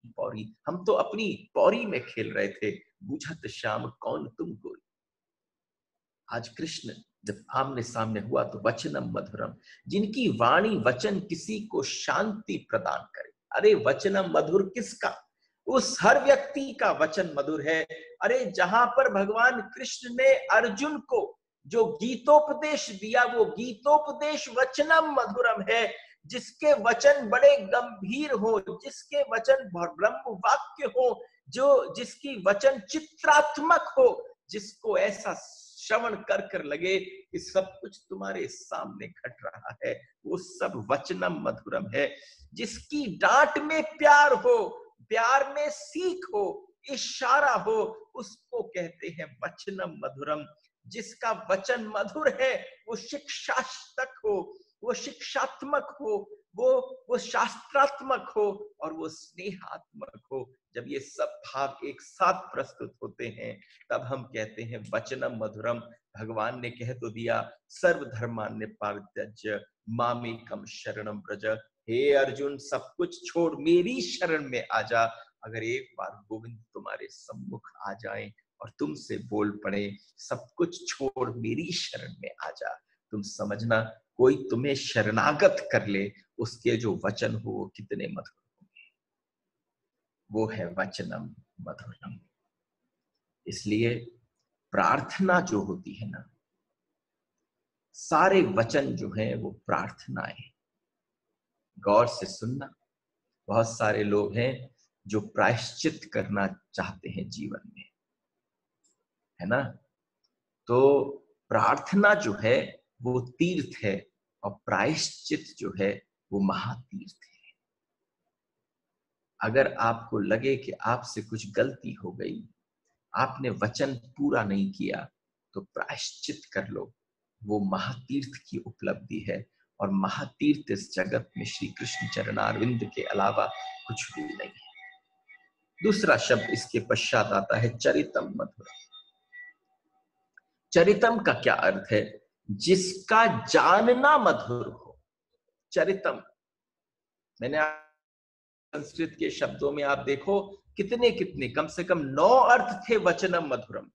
पौरी, हम तो अपनी पौरी में खेल रहे थे, बूझत श्याम कौन तुम गोरी। आज कृष्ण जब आमने सामने हुआ तो वचनम मधुरम, जिनकी वाणी वचन किसी को शांति प्रदान करे। अरे वचनम मधुर किसका, उस हर व्यक्ति का वचन मधुर है। अरे जहां पर भगवान कृष्ण ने अर्जुन को जो गीतोपदेश दिया, वो गीतोपदेश वचनम मधुरम है। जिसके वचन बड़े गंभीर हो, जिसके वचन ब्रह्म वाक्य हो, जो जिसकी वचन चित्रात्मक हो, जिसको ऐसा श्रवण कर कर लगे कि सब कुछ तुम्हारे सामने घट रहा है, वो सब वचनम मधुरम है। जिसकी डांट में प्यार हो, प्यार में सीख हो, इशारा हो, उसको कहते हैं वचनम मधुरम। जिसका वचन मधुर है वो शिक्षात्मक हो, वो शिक्षात्मक हो, वो शास्त्रात्मक हो, और वो स्नेहात्मक हो। जब ये सब भाव एक साथ प्रस्तुत होते हैं तब हम कहते हैं वचनम मधुरम। भगवान ने कह तो दिया, सर्वधर्मान्य परित्यज्य मामेकम शरणम व्रज। हे अर्जुन, सब कुछ छोड़ मेरी शरण में आ जा। अगर एक बार गोविंद तुम्हारे सम्मुख आ जाएं और तुमसे बोल पड़े, सब कुछ छोड़ मेरी शरण में आ जा, तुम समझना कोई तुम्हें शरणागत कर ले, उसके जो वचन हो वो कितने मधुर होंगे। वो है वचनम मधुरम। इसलिए प्रार्थना जो होती है ना, सारे वचन जो हैं वो प्रार्थनाएं। गौर से सुनना। बहुत सारे लोग हैं जो प्रायश्चित करना चाहते हैं जीवन में, है ना। तो प्रार्थना जो है वो तीर्थ है, और प्रायश्चित जो है वो महातीर्थ है। अगर आपको लगे कि आपसे कुछ गलती हो गई, आपने वचन पूरा नहीं किया, तो प्रायश्चित कर लो। वो महातीर्थ की उपलब्धि है, और महातीर्थ इस जगत में श्री कृष्ण चरणारविंद के अलावा कुछ भी नहीं है। दूसरा शब्द इसके पश्चात आता है चरितम मधुरम। चरितम का क्या अर्थ है? जिसका जानना मधुर हो। चरितम, मैंने संस्कृत के शब्दों में आप देखो कितने कितने, कम से कम 9 अर्थ थे वचनम मधुरम।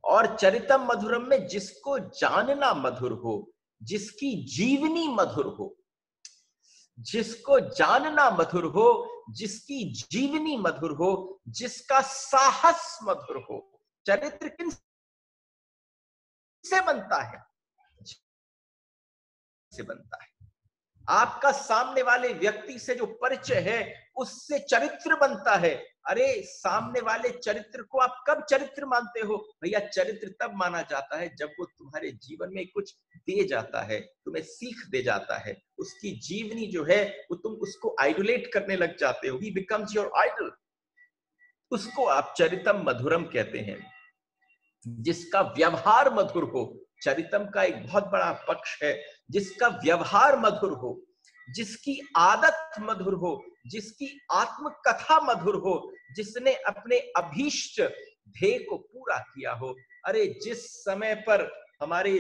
और चरितम मधुरम में जिसको जानना मधुर हो, जिसकी जीवनी मधुर हो, जिसको जानना मधुर हो, जिसकी जीवनी मधुर हो, जिसका साहस मधुर हो। चरित्र किन से बनता है? से बनता है। आपका सामने वाले व्यक्ति से जो परिचय है उससे चरित्र बनता है। अरे सामने वाले चरित्र को आप कब चरित्र मानते हो? भैया चरित्र तब माना जाता है जब वो तुम्हारे जीवन में कुछ दे जाता है, तुम्हें सीख दे जाता है, उसकी जीवनी जो है वो तुम उसको आइडोलेट करने लग जाते हो, ही बिकम्स योर आइडल। उसको आप चरितम मधुरम कहते हैं। जिसका व्यवहार मधुर हो, चरितम का एक बहुत बड़ा पक्ष है, जिसका व्यवहार मधुर हो, जिसकी आदत मधुर हो, जिसकी आत्मकथा मधुर हो, जिसने अपने अभीष्ट ध्येय को पूरा किया हो। अरे जिस समय पर हमारे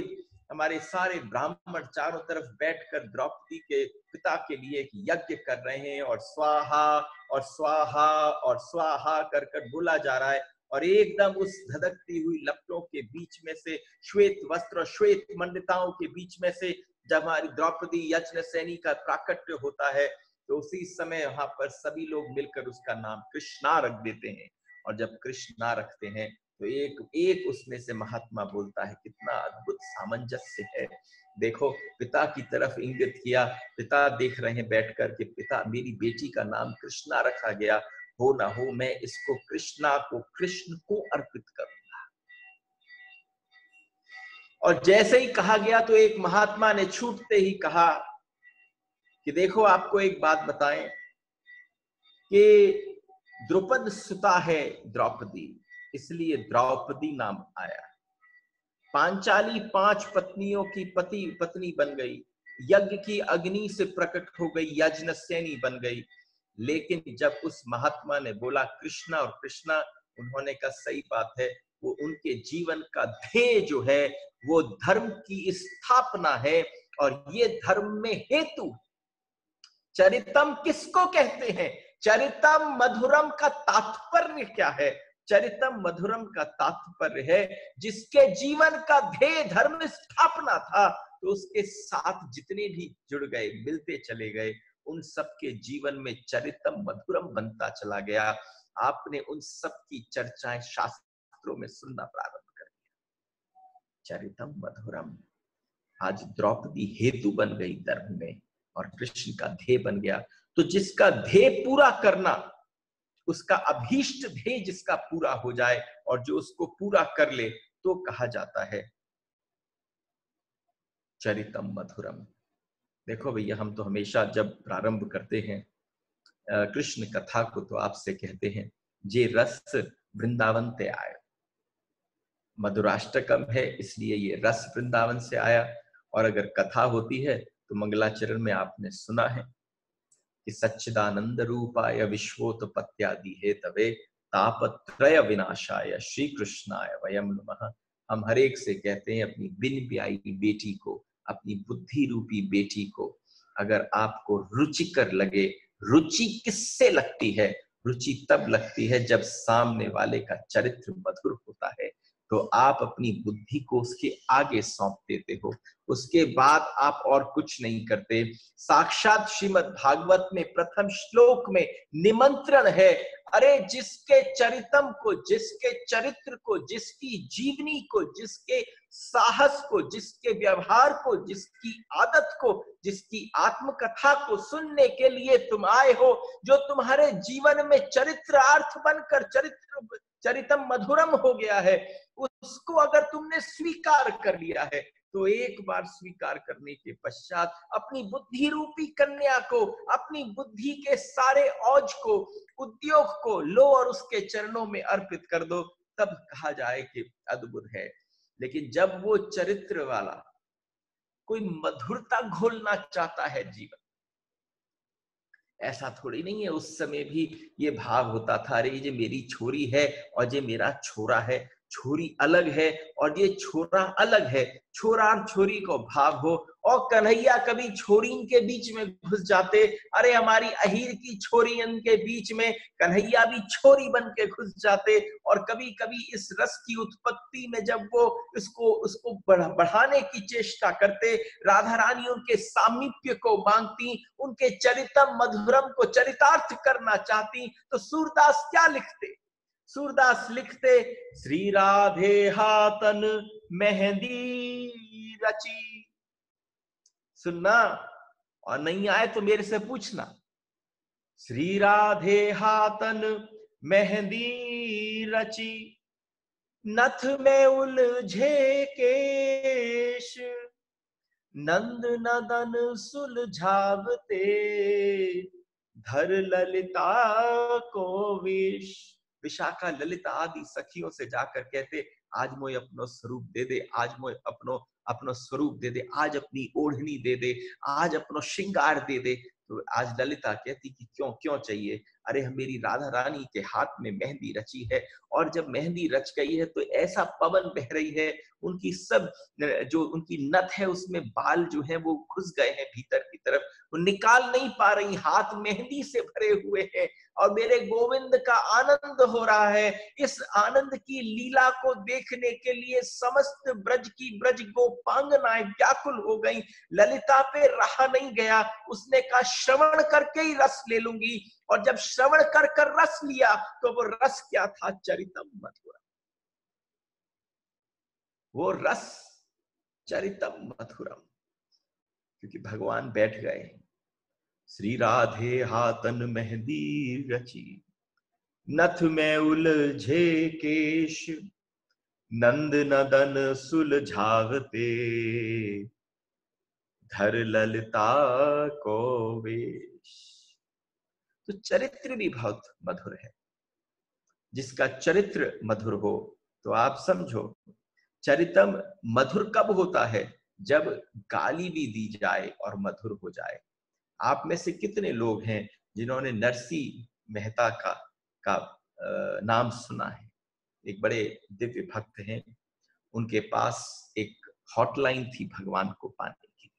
हमारे सारे ब्राह्मण चारों तरफ बैठकर द्रौपदी के पिता के लिए एक यज्ञ कर रहे हैं और स्वाहा और स्वाहा और स्वाहा कर कर बोला जा रहा है, और एकदम उस धधकती हुई लपटों के बीच में से, श्वेत वस्त्र और श्वेत मंडिताओं के बीच में से जब हमारी द्रौपदी यज्ञसेनी का प्राकट्य होता है, तो उसी समय वहां पर सभी लोग मिलकर उसका नाम कृष्णा रख देते हैं। और जब कृष्णा रखते हैं तो एक एक उसमें से महात्मा बोलता है, कितना अद्भुत सामंजस्य है। देखो, पिता की तरफ इंगित किया, पिता देख रहे हैं बैठकर कि पिता, मेरी बेटी का नाम कृष्णा रखा गया, हो ना हो मैं इसको कृष्णा को, कृष्ण को अर्पित करूंगा। और जैसे ही कहा गया तो एक महात्मा ने छूटते ही कहा कि देखो, आपको एक बात बताएं कि द्रुपद सुता है द्रौपदी, इसलिए द्रौपदी नाम आया। पांचाली 5 पत्नियों की पत्नी बन गई, यज्ञ की अग्नि से प्रकट हो गई, यज्ञसेनी बन गई। लेकिन जब उस महात्मा ने बोला कृष्णा और कृष्णा, उन्होंने कहा सही बात है, वो उनके जीवन का ध्येय जो है वो धर्म की स्थापना है, और ये धर्म में हेतु। चरितम किसको कहते हैं? चरितम मधुरम का तात्पर्य क्या है? चरितम मधुरम का तात्पर्य है जिसके जीवन का ध्येय धर्म स्थापना था, तो उसके साथ जितने भी जुड़ गए, मिलते चले गए, उन सबके जीवन में चरितम मधुरम बनता चला गया। आपने उन सब की चर्चाएं शास्त्रों में सुनना प्रारंभ कर दिया। चरितम मधुरम आज द्रौपदी हेतु बन गई धर्म में, और कृष्ण का ध्येय बन गया। तो जिसका ध्येय पूरा करना, उसका अभीष्ट ध्येय जिसका पूरा हो जाए और जो उसको पूरा कर ले, तो कहा जाता है चरितम मधुरम। देखो भैया, हम तो हमेशा जब प्रारंभ करते हैं कृष्ण कथा को, तो आपसे कहते हैं जे रस वृंदावन ते आए। मधुराष्टकम है, इसलिए ये रस वृंदावन से आया। और अगर कथा होती है तो मंगलाचरण में आपने सुना है कि सच्चिदानंद रूपाय विश्वोत्पत्त्यादि हेतवे तापत्रय विनाशाय श्री कृष्णाय वयम नमः। हम हर एक से कहते हैं, अपनी बिन ब्याई बेटी को, अपनी बुद्धि रूपी बेटी को, अगर आपको रुचिकर लगे, रुचि किससे लगती है? रुचि तब लगती है जब सामने वाले का चरित्र मधुर होता है, तो आप अपनी बुद्धि को उसके आगे सौंप देते हो, उसके बाद आप और कुछ नहीं करते। साक्षात श्रीमद् भागवत में प्रथम श्लोक में निमंत्रण है, अरे जिसके चरितम को, जिसके चरित्र को, जिसकी जीवनी को, जिसके साहस को, जिसके व्यवहार को, जिसकी आदत को, जिसकी आत्मकथा को सुनने के लिए तुम आए हो, जो तुम्हारे जीवन में चरित्रार्थ बनकर चरितम मधुरम हो गया है, उसको अगर तुमने स्वीकार कर लिया है, तो एक बार स्वीकार करने के पश्चात अपनी बुद्धि रूपी कन्या को, अपनी बुद्धि के सारे औज को, उद्योग को लो और उसके चरणों में अर्पित कर दो, तब कहा जाए कि अद्भुत है। लेकिन जब वो चरित्र वाला कोई मधुरता घोलना चाहता है जीवन, ऐसा थोड़ी नहीं है, उस समय भी ये भाव होता था, अरे ये मेरी छोरी है और ये मेरा छोरा है, छोरी अलग है और ये छोरा अलग है, छोरा और छोरी को भाव हो। और कन्हैया कभी छोरीन के बीच में घुस जाते, अरे हमारी अहीर की छोरियन के बीच में कन्हैया भी छोरी बन के घुस जाते। और कभी कभी इस रस की उत्पत्ति में जब वो उसको बढ़ाने की चेष्टा करते, राधा रानी उनके सामीप्य को मांगती, उनके चरितम मधुरम को चरितार्थ करना चाहती, तो सूरदास क्या लिखते? सूरदास लिखते, श्री राधे हाथन मेहंदी रची। सुनना, और नहीं आए तो मेरे से पूछना। श्री राधे हाथन मेहंदी रची, नथ में उलझे केश, नंद नदन सुलझावते, धर ललिता को विष। विशाखा ललिता आदि सखियों से जाकर कहते, आज मोए अपनो स्वरूप दे दे, आज मोए अपनो अपनो स्वरूप दे दे, आज अपनी ओढ़नी दे दे, आज अपनो श्रृंगार दे दे। तो आज ललिता कहती कि क्यों क्यों चाहिए? अरे मेरी राधा रानी के हाथ में मेहंदी रची है, और जब मेहंदी रच गई है तो ऐसा पवन बह रही है, उनकी सब जो उनकी नथ है उसमें बाल जो है वो घुस गए हैं भीतर की तरफ, वो निकाल नहीं पा रही, हाथ मेहंदी से भरे हुए हैं, और मेरे गोविंद का आनंद हो रहा है। इस आनंद की लीला को देखने के लिए समस्त ब्रज की ब्रज गोपांगनाएं व्याकुल हो गई। ललिता पे रहा नहीं गया, उसने कहा श्रवण करके ही रस ले लूंगी, और जब श्रवण कर कर रस लिया तो वो रस क्या था? चरितम मधुरम। वो रस चरितम मधुरम, क्योंकि भगवान बैठ गए। श्री राधे हाथन मेहंदी रची, नथ में उलझे केश, नंद नदन सुलझावते, धर ललिता को वेश। तो चरित्र भी बहुत मधुर है। जिसका चरित्र मधुर हो तो आप समझो, चरितम मधुर कब होता है? जब गाली भी दी जाए और मधुर हो जाए। आप में से कितने लोग हैं जिन्होंने नरसिंह मेहता का नाम सुना है? एक बड़े दिव्य भक्त हैं, उनके पास एक हॉटलाइन थी भगवान को पाने की,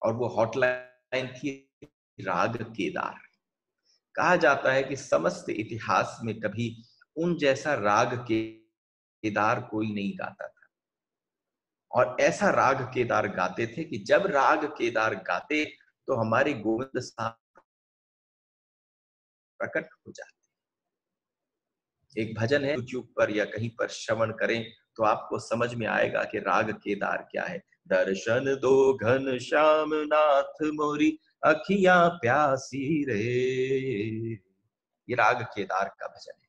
और वो हॉटलाइन थी राग केदार। कहा जाता है कि समस्त इतिहास में कभी उन जैसा राग केदार कोई नहीं गाता था, और ऐसा राग केदार गाते थे कि जब राग केदार गाते तो हमारे गोविंद साहब प्रकट हो जाते। एक भजन है, यूट्यूब पर या कहीं पर श्रवण करें तो आपको समझ में आएगा कि राग केदार क्या है। दर्शन दो घन श्याम नाथ मोरी अखियां प्यासी रे, ये राग केदार का भजन है।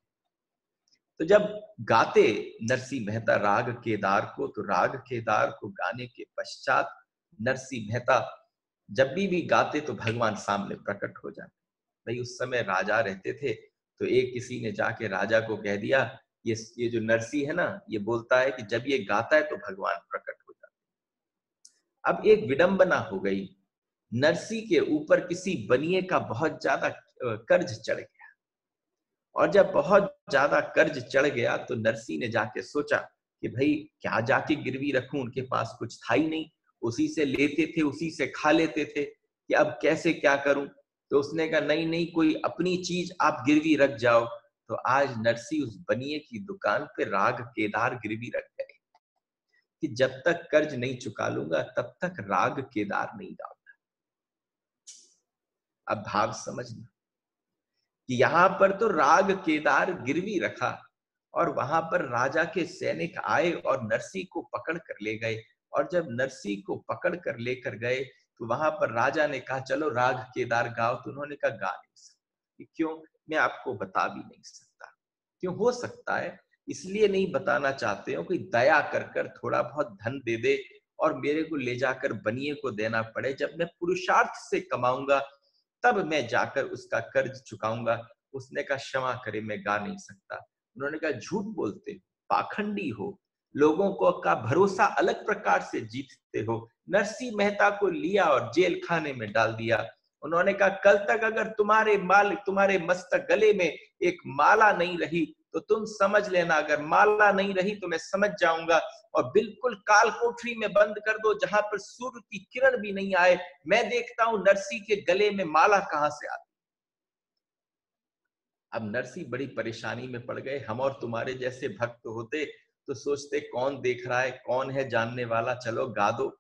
तो जब गाते नरसिंह मेहता राग केदार को, तो राग केदार को गाने के पश्चात नरसिंह मेहता जब भी गाते तो भगवान सामने प्रकट हो जाते। भाई उस समय राजा रहते थे, तो एक किसी ने जाके राजा को कह दिया, ये जो नरसिंह है ना, ये बोलता है कि जब ये गाता है तो भगवान प्रकट हो जाते। अब एक विडंबना हो गई, नरसिंह के ऊपर किसी बनिए का बहुत ज्यादा कर्ज चढ़ गया, और जब बहुत ज्यादा कर्ज चढ़ गया तो नरसिंह ने जाके सोचा कि भाई क्या जाके गिरवी रखूं, उनके पास कुछ था ही नहीं, उसी से लेते थे उसी से खा लेते थे, कि अब कैसे क्या करूं। तो उसने कहा नहीं नहीं, कोई अपनी चीज आप गिरवी रख जाओ। तो आज नरसिंह उस बनिए की दुकान पे राग केदार गिरवी रख गए कि जब तक कर्ज नहीं चुका लूंगा तब तक राग केदार नहीं गाऊंगा। अब भाव समझना कि यहां पर तो राग केदार गिरवी रखा, और वहां पर राजा के सैनिक आए और नरसिंह को पकड़ कर ले गए, और जब नरसिंह को पकड़ कर लेकर गए तो वहां पर राजा ने कहा चलो राग केदार गाओ। तो उन्होंने कहा गा नहीं सकता। क्यों? मैं आपको बता भी नहीं सकता। क्यों? हो सकता है इसलिए नहीं बताना चाहते हो कि दया कर कर थोड़ा बहुत धन दे दे और मेरे को ले जाकर बनिए को देना पड़े, जब मैं पुरुषार्थ से कमाऊंगा तब मैं जाकर उसका कर्ज चुकाऊंगा। उसने कहा क्षमा करे, मैं गा नहीं सकता। उन्होंने कहा झूठ बोलते हो, पाखंडी हो, लोगों को का भरोसा अलग प्रकार से जीतते हो। नरसिंह मेहता को लिया और जेल खाने में डाल दिया। उन्होंने कहा कल तक अगर तुम्हारे मस्तक गले में एक माला नहीं रही तो तुम समझ लेना, अगर माला नहीं रही तो मैं समझ जाऊंगा, और बिल्कुल काल कोठरी में बंद कर दो जहां पर सूर्य की किरण भी नहीं आए, मैं देखता हूं नरसिंह के गले में माला कहां से आती। अब नरसिंह बड़ी परेशानी में पड़ गए। हम और तुम्हारे जैसे भक्त होते तो सोचते कौन देख रहा है, कौन है जानने वाला, चलो गा दो।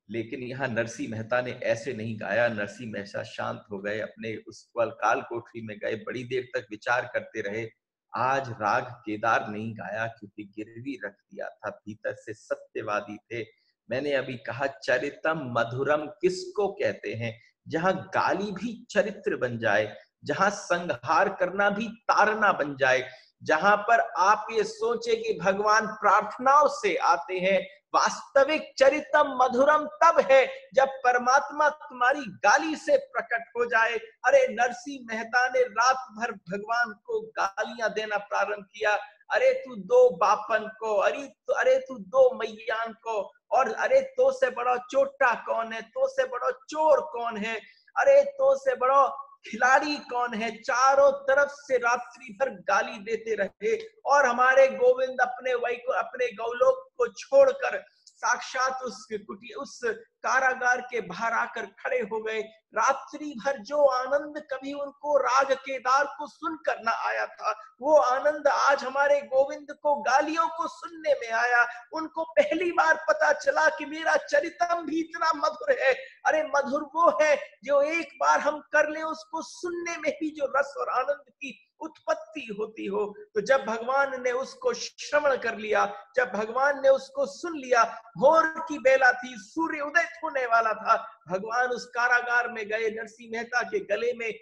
लेकिन यहाँ नरसिंह मेहता ने ऐसे नहीं गाया। नरसिंह मेहता शांत हो गए, अपने उस पल काल कोठरी में गए, बड़ी देर तक विचार करते रहे। आज राग केदार नहीं गाया क्योंकि गिरवी रख दिया था, भीतर से सत्यवादी थे। मैंने अभी कहा चरितम मधुरम किसको कहते हैं? जहां गाली भी चरित्र बन जाए, जहां संहार करना भी तारना बन जाए, जहां पर आप ये सोचे कि भगवान प्रार्थनाओं से आते हैं। वास्तविक चरितम मधुरम तब है जब परमात्मा तुम्हारी गाली से प्रकट हो जाए। अरे नरसिंह मेहता ने रात भर भगवान को गालियां देना प्रारंभ किया। अरे तू दो बापन को, अरे तू दो मैयान को, और अरे तो से बड़ा चोटा कौन है, तो से बड़ा चोर कौन है, अरे तो से बड़ा खिलाड़ी कौन है। चारों तरफ से रात्रि भर गाली देते रहे और हमारे गोविंद अपने गौलोक को छोड़कर साक्षात उस कारागार के बाहर आकर खड़े हो गए। रात्रि भर जो आनंद कभी उनको राग केदार को सुनकर न आया था, वो आनंद आज हमारे गोविंद को गालियों को सुनने में आया। उनको पहली बार पता चला कि मेरा चरितम भी इतना मधुर है। अरे मधुर वो है जो एक बार हम कर ले उसको सुनने में ही जो रस और आनंद की उत्पत्ति होती हो। तो जब भगवान ने उसको श्रवण कर लिया, जब भगवान ने उसको सुन लिया, भोर की बेला थी, सूर्य उदय होने वाला था, भगवान उस कारागार में गए, नरसिंह मेहता के गले में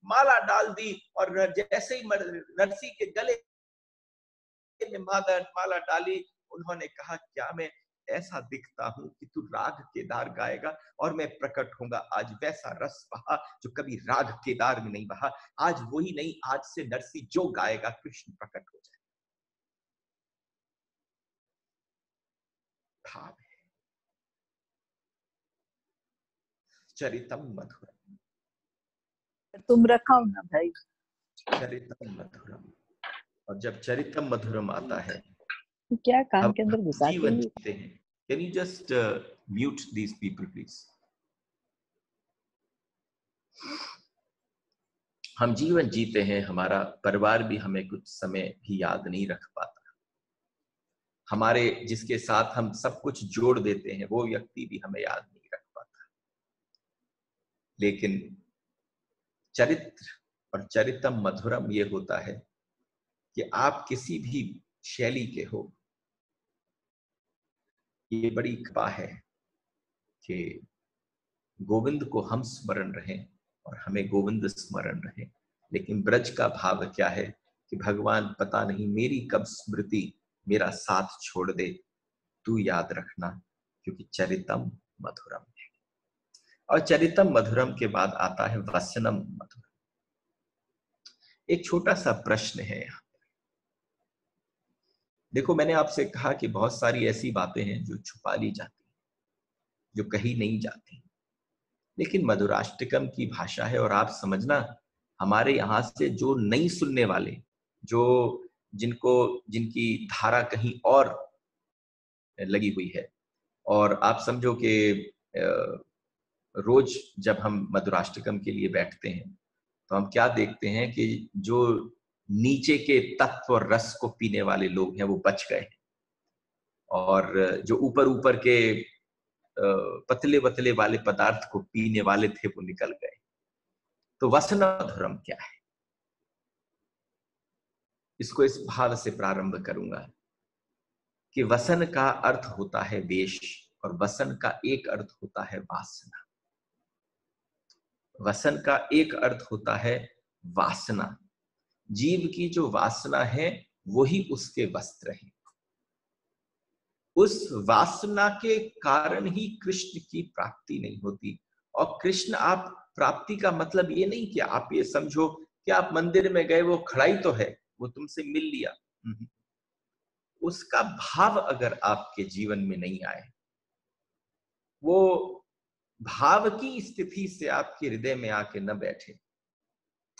माला डाल दी, और जैसे ही नरसिंह के गले में माला डाली, उन्होंने कहा क्या मैं ऐसा दिखता हूं कि तू राग केदार गाएगा, और मैं प्रकट होऊंगा। आज वैसा रस बहा जो कभी राग केदार में नहीं बहा। आज वही नहीं, आज से नरसिंह जो गाएगा कृष्ण प्रकट हो जाए। भाव है चरितम मधुरम, तुम रखाओ ना भाई। चरितम मधुरम। और जब चरितम मधुरम आता है, क्या कान के अंदर घुसा के जीवन जीते हैं। Can you just mute these people please? हम जीवन जीते हैं, हमारा परिवार भी हमें कुछ समय भी याद नहीं रख पाता, हमारे जिसके साथ हम सब कुछ जोड़ देते हैं वो व्यक्ति भी हमें याद नहीं रख पाता। लेकिन चरित्र और चरितम मधुरम ये होता है कि आप किसी भी शैली के हो, ये बड़ी कृपा है कि गोविंद को हम स्मरण रहे और हमें गोविंद स्मरण रहे। लेकिन ब्रज का भाव क्या है कि भगवान पता नहीं मेरी कब स्मृति मेरा साथ छोड़ दे, तू याद रखना, क्योंकि चरितम मधुरम है। और चरितम मधुरम के बाद आता है वसनम मधुरम। एक छोटा सा प्रश्न है यहाँ। देखो, मैंने आपसे कहा कि बहुत सारी ऐसी बातें हैं जो छुपा ली जाती, जो कही नहीं जाती, लेकिन मधुराष्टकम की भाषा है। और आप समझना, हमारे यहाँ से जो नहीं सुनने वाले, जो जिनकी धारा कहीं और लगी हुई है, और आप समझो कि रोज जब हम मधुराष्टकम के लिए बैठते हैं तो हम क्या देखते हैं कि जो नीचे के तत्व और रस को पीने वाले लोग हैं वो बच गए, और जो ऊपर ऊपर के पतले पतले वाले पदार्थ को पीने वाले थे वो निकल गए। तो वसन मधुरम क्या है, इसको इस भाव से प्रारंभ करूंगा कि वसन का अर्थ होता है वेश, और वसन का एक अर्थ होता है वासना। वसन का एक अर्थ होता है वासना। जीव की जो वासना है वही उसके वस्त्र है। उस वासना के कारण ही कृष्ण की प्राप्ति नहीं होती। और कृष्ण आप प्राप्ति का मतलब ये नहीं कि आप ये समझो कि आप मंदिर में गए, वो खड़ा ही तो है, वो तुमसे मिल लिया। उसका भाव अगर आपके जीवन में नहीं आए, वो भाव की स्थिति से आपके हृदय में आके न बैठे,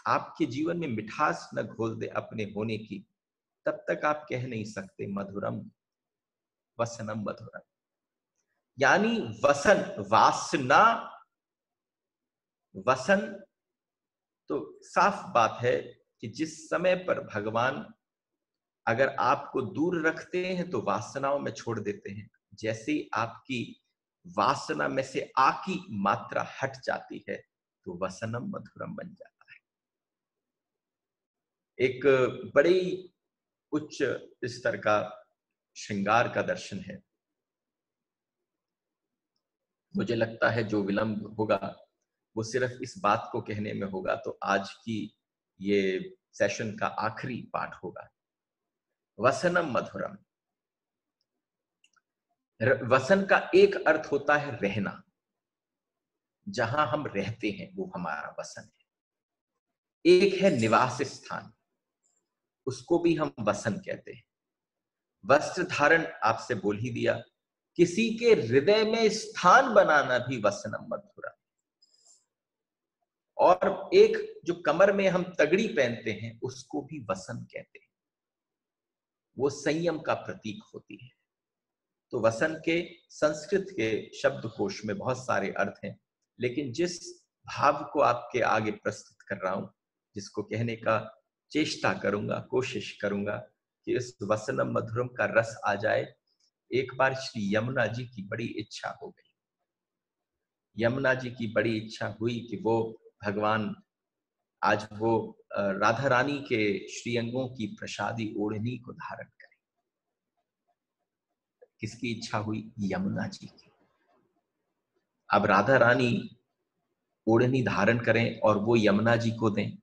आपके जीवन में मिठास न घोल दे अपने होने की, तब तक आप कह नहीं सकते मधुरम वसनम मधुरम। यानी वसन, वासना, वसन, तो साफ बात है कि जिस समय पर भगवान अगर आपको दूर रखते हैं तो वासनाओं में छोड़ देते हैं। जैसे ही आपकी वासना में से आ की मात्रा हट जाती है तो वसनम मधुरम बन जाता है। एक बड़ी उच्च स्तर का श्रृंगार का दर्शन है। मुझे लगता है जो विलंब होगा वो सिर्फ इस बात को कहने में होगा, तो आज की ये सेशन का आखिरी पाठ होगा। वसनम मधुरम, वसन का एक अर्थ होता है रहना, जहां हम रहते हैं वो हमारा वसन है। एक है निवास स्थान, उसको भी हम वसन कहते हैं। वस्त्र धारण आपसे बोल ही दिया, किसी के हृदय में स्थान बनाना भी वसनम मधुरम। और एक जो कमर में हम तगड़ी पहनते हैं उसको भी वसन कहते हैं, वो संयम का प्रतीक होती है। तो वसन के संस्कृत के शब्दकोश में बहुत सारे अर्थ हैं, लेकिन जिस भाव को आपके आगे प्रस्तुत कर रहा हूं, जिसको कहने का चेष्टा करूंगा, कोशिश करूंगा कि इस वसनम मधुरम का रस आ जाए। एक बार श्री यमुना जी की बड़ी इच्छा हो गई। यमुना जी की बड़ी इच्छा हुई कि वो भगवान आज वो राधा रानी के श्रीअंगों की प्रसादी ओढ़नी को धारण करें। किसकी इच्छा हुई? यमुना जी की। अब राधा रानी ओढ़नी धारण करें और वो यमुना जी को दें,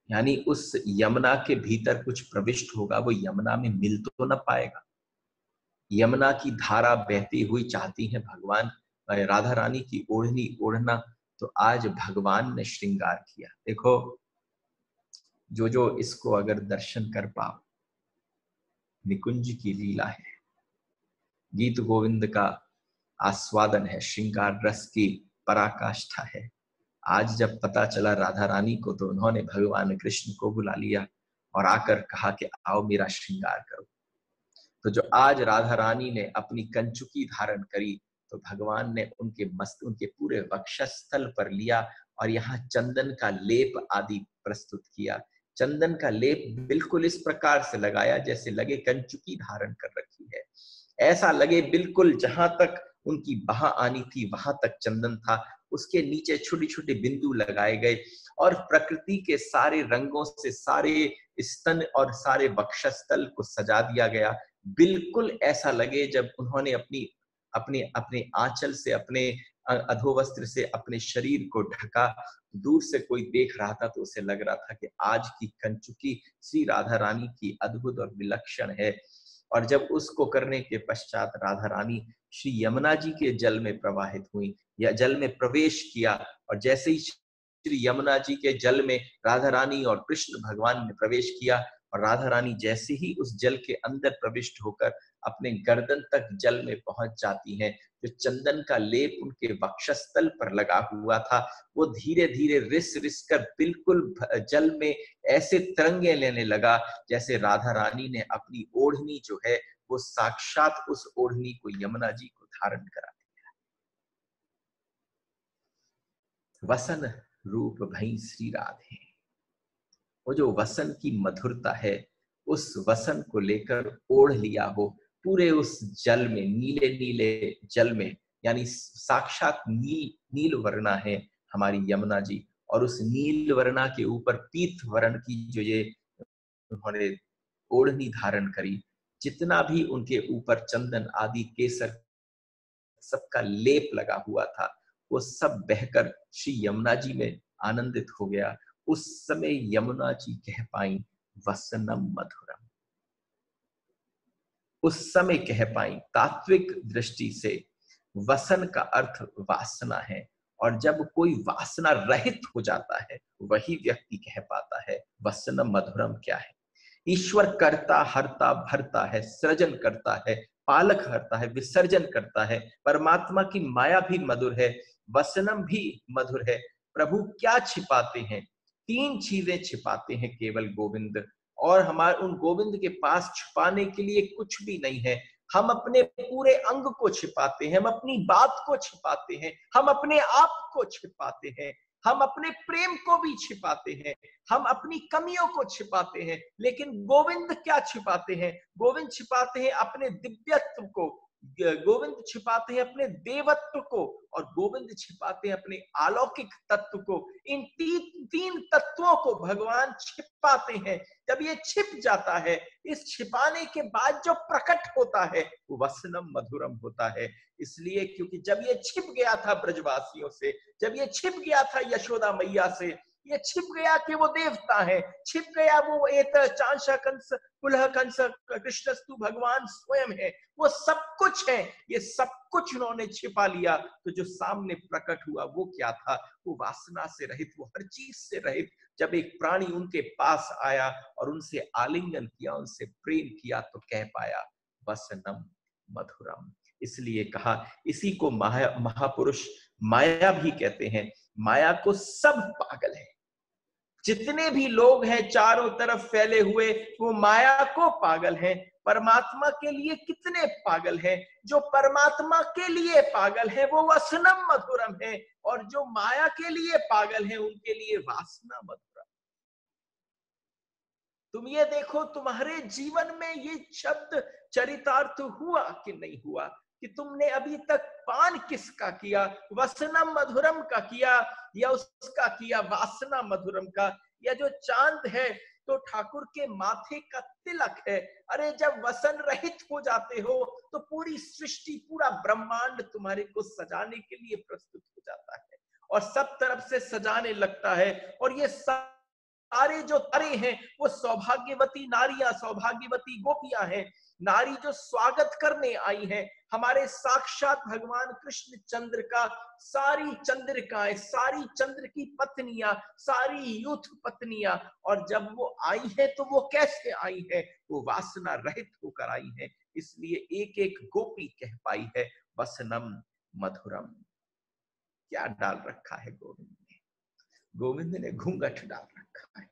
यानी उस यमुना के भीतर कुछ प्रविष्ट होगा, वो यमुना में मिल तो न पाएगा। यमुना की धारा बहती हुई चाहती है भगवान राधा रानी की ओढ़नी ओढ़ना, तो आज भगवान ने श्रृंगार किया। देखो, जो जो इसको अगर दर्शन कर पाओ, निकुंज की लीला है, गीत गोविंद का आस्वादन है, श्रृंगार रस की पराकाष्ठा है। आज जब पता चला राधा रानी को, तो उन्होंने भगवान कृष्ण को बुला लिया और आकर कहा कि आओ मेरा श्रृंगार करो। तो जो आज राधा रानी ने अपनी कंचुकी धारण करी, तो भगवान ने उनके पूरे वक्षस्थल पर लिया और यहाँ चंदन का लेप आदि प्रस्तुत किया। चंदन का लेप बिल्कुल इस प्रकार से लगाया जैसे लगे कंचुकी धारण कर रखी है, ऐसा लगे बिल्कुल जहां तक उनकी बाह आनी थी वहां तक चंदन था। उसके नीचे छोटे छोटे बिंदु लगाए गए और प्रकृति के सारे रंगों से सारे स्तन और सारे वक्षस्थल को सजा दिया गया। बिल्कुल ऐसा लगे जब उन्होंने अपनी अपने अपने आंचल से, अपने अधोवस्त्र से अपने शरीर को ढका। दूर से कोई देख रहा था तो उसे लग रहा था कि आज की कंचुकी श्री राधा रानी की अद्भुत और विलक्षण है। और जब उसको करने के पश्चात राधा रानी श्री यमुना जी के जल में प्रवाहित हुई या जल में प्रवेश किया, और जैसे ही श्री यमुना जी के जल में राधा रानी और कृष्ण भगवान ने प्रवेश किया, और राधा रानी जैसे ही उस जल के अंदर प्रविष्ट होकर अपने गर्दन तक जल में पहुंच जाती हैं, जो चंदन का लेप उनके वक्षस्थल पर लगा हुआ था, वो धीरे धीरे रिस रिस कर बिल्कुल जल में ऐसे तरंगे लेने लगा जैसे राधा रानी ने अपनी ओढ़नी जो है वो साक्षात उस ओढ़नी को यमुना जी को धारण करा दिया। वसन रूप भई श्री राधे। वो जो वसन की मधुरता है, उस वसन को लेकर ओढ़ लिया हो पूरे उस जल में, नीले नीले जल में, यानी साक्षात नील वर्णा है हमारी यमुना जी, और उस नील वर्णा के ऊपर पीत वर्ण की जो ये उन्होंने ओढ़नी धारण करी, जितना भी उनके ऊपर चंदन आदि केसर सबका लेप लगा हुआ था, वो सब बहकर श्री यमुना जी में आनंदित हो गया। उस समय यमुना जी कह पाई वसनम मधुरम। उस समय कह पाई, तात्विक दृष्टि से वसन का अर्थ वासना है, और जब कोई वासना रहित हो जाता है वही व्यक्ति कह पाता है वसनम मधुरम क्या है। ईश्वर करता, हरता, भरता है, सृजन करता है, पालक हरता है, विसर्जन करता है। परमात्मा की माया भी मधुर है, वसनम भी मधुर है। प्रभु क्या छिपाते हैं? 3 चीजें छिपाते हैं केवल गोविंद, और हमारे उन गोविंद के पास छुपाने के लिए कुछ भी नहीं है। हम अपने पूरे अंग को छिपाते हैं, हम अपनी बात को छिपाते हैं, हम अपने आप को छिपाते हैं, हम अपने प्रेम को भी छिपाते हैं, हम अपनी कमियों को छिपाते हैं। लेकिन गोविंद क्या छिपाते हैं? गोविंद छिपाते हैं अपने दिव्यत्व को, गोविंद छिपाते हैं अपने देवत्व को, और गोविंद छिपाते हैं अपने अलौकिक तत्व को। इन तीन तत्वों को भगवान छिपाते हैं। जब ये छिप जाता है, इस छिपाने के बाद जो प्रकट होता है वो वसनम मधुरम होता है। इसलिए क्योंकि जब ये छिप गया था ब्रजवासियों से, जब ये छिप गया था यशोदा मैया से, ये छिप गया कि वो देवता है, छिप गया वो एत चांशा कंस पुलह कंस कृष्णस्तु भगवान स्वयं है, वो सब कुछ है, ये सब कुछ उन्होंने छिपा लिया। तो जो सामने प्रकट हुआ वो क्या था? वो वासना से रहित, वो हर चीज से रहित। जब एक प्राणी उनके पास आया और उनसे आलिंगन किया, उनसे प्रेम किया, तो कह पाया वसनम मधुरम। इसलिए कहा, इसी को महापुरुष माया भी कहते हैं। माया को सब पागल है, जितने भी लोग हैं चारों तरफ फैले हुए, वो माया को पागल हैं। परमात्मा के लिए कितने पागल हैं? जो परमात्मा के लिए पागल है वो वसनम मधुरम है, और जो माया के लिए पागल है उनके लिए वासना मधुरम। तुम ये देखो, तुम्हारे जीवन में ये शब्द चरितार्थ हुआ कि नहीं हुआ? कि तुमने अभी तक पान किसका किया? वसनम मधुरम का किया, या उसका किया वासना मधुरम का? या जो चांद है तो ठाकुर के माथे का तिलक है। अरे जब वसन रहित हो जाते हो तो पूरी सृष्टि, पूरा ब्रह्मांड तुम्हारे को सजाने के लिए प्रस्तुत हो जाता है और सब तरफ से सजाने लगता है। और ये सारे जो तारे हैं वो सौभाग्यवती नारियां, सौभाग्यवती गोपियां हैं, नारी जो स्वागत करने आई हैं हमारे साक्षात भगवान कृष्ण चंद्र का। सारी चंद्रिकाएं, सारी चंद्र की पत्नियां, सारी यूथ पत्नियां, और जब वो आई है तो वो कैसे आई है? वो वासना रहित होकर आई है। इसलिए एक एक गोपी कह पाई है वसनम मधुरम। क्या डाल रखा है गोविंद ने? गोविंद ने घूंघट डाल रखा है।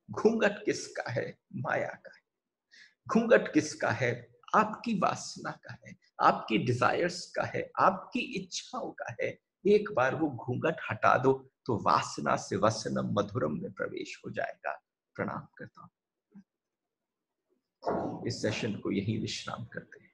घूंघट किसका है? माया का है। घूंघट किसका है? आपकी वासना का है, आपकी डिजायर्स का है, आपकी इच्छाओं का है। एक बार वो घूंघट हटा दो तो वासना से वसनम मधुरम में प्रवेश हो जाएगा। प्रणाम करता हूं। इस सेशन को यही विश्राम करते हैं।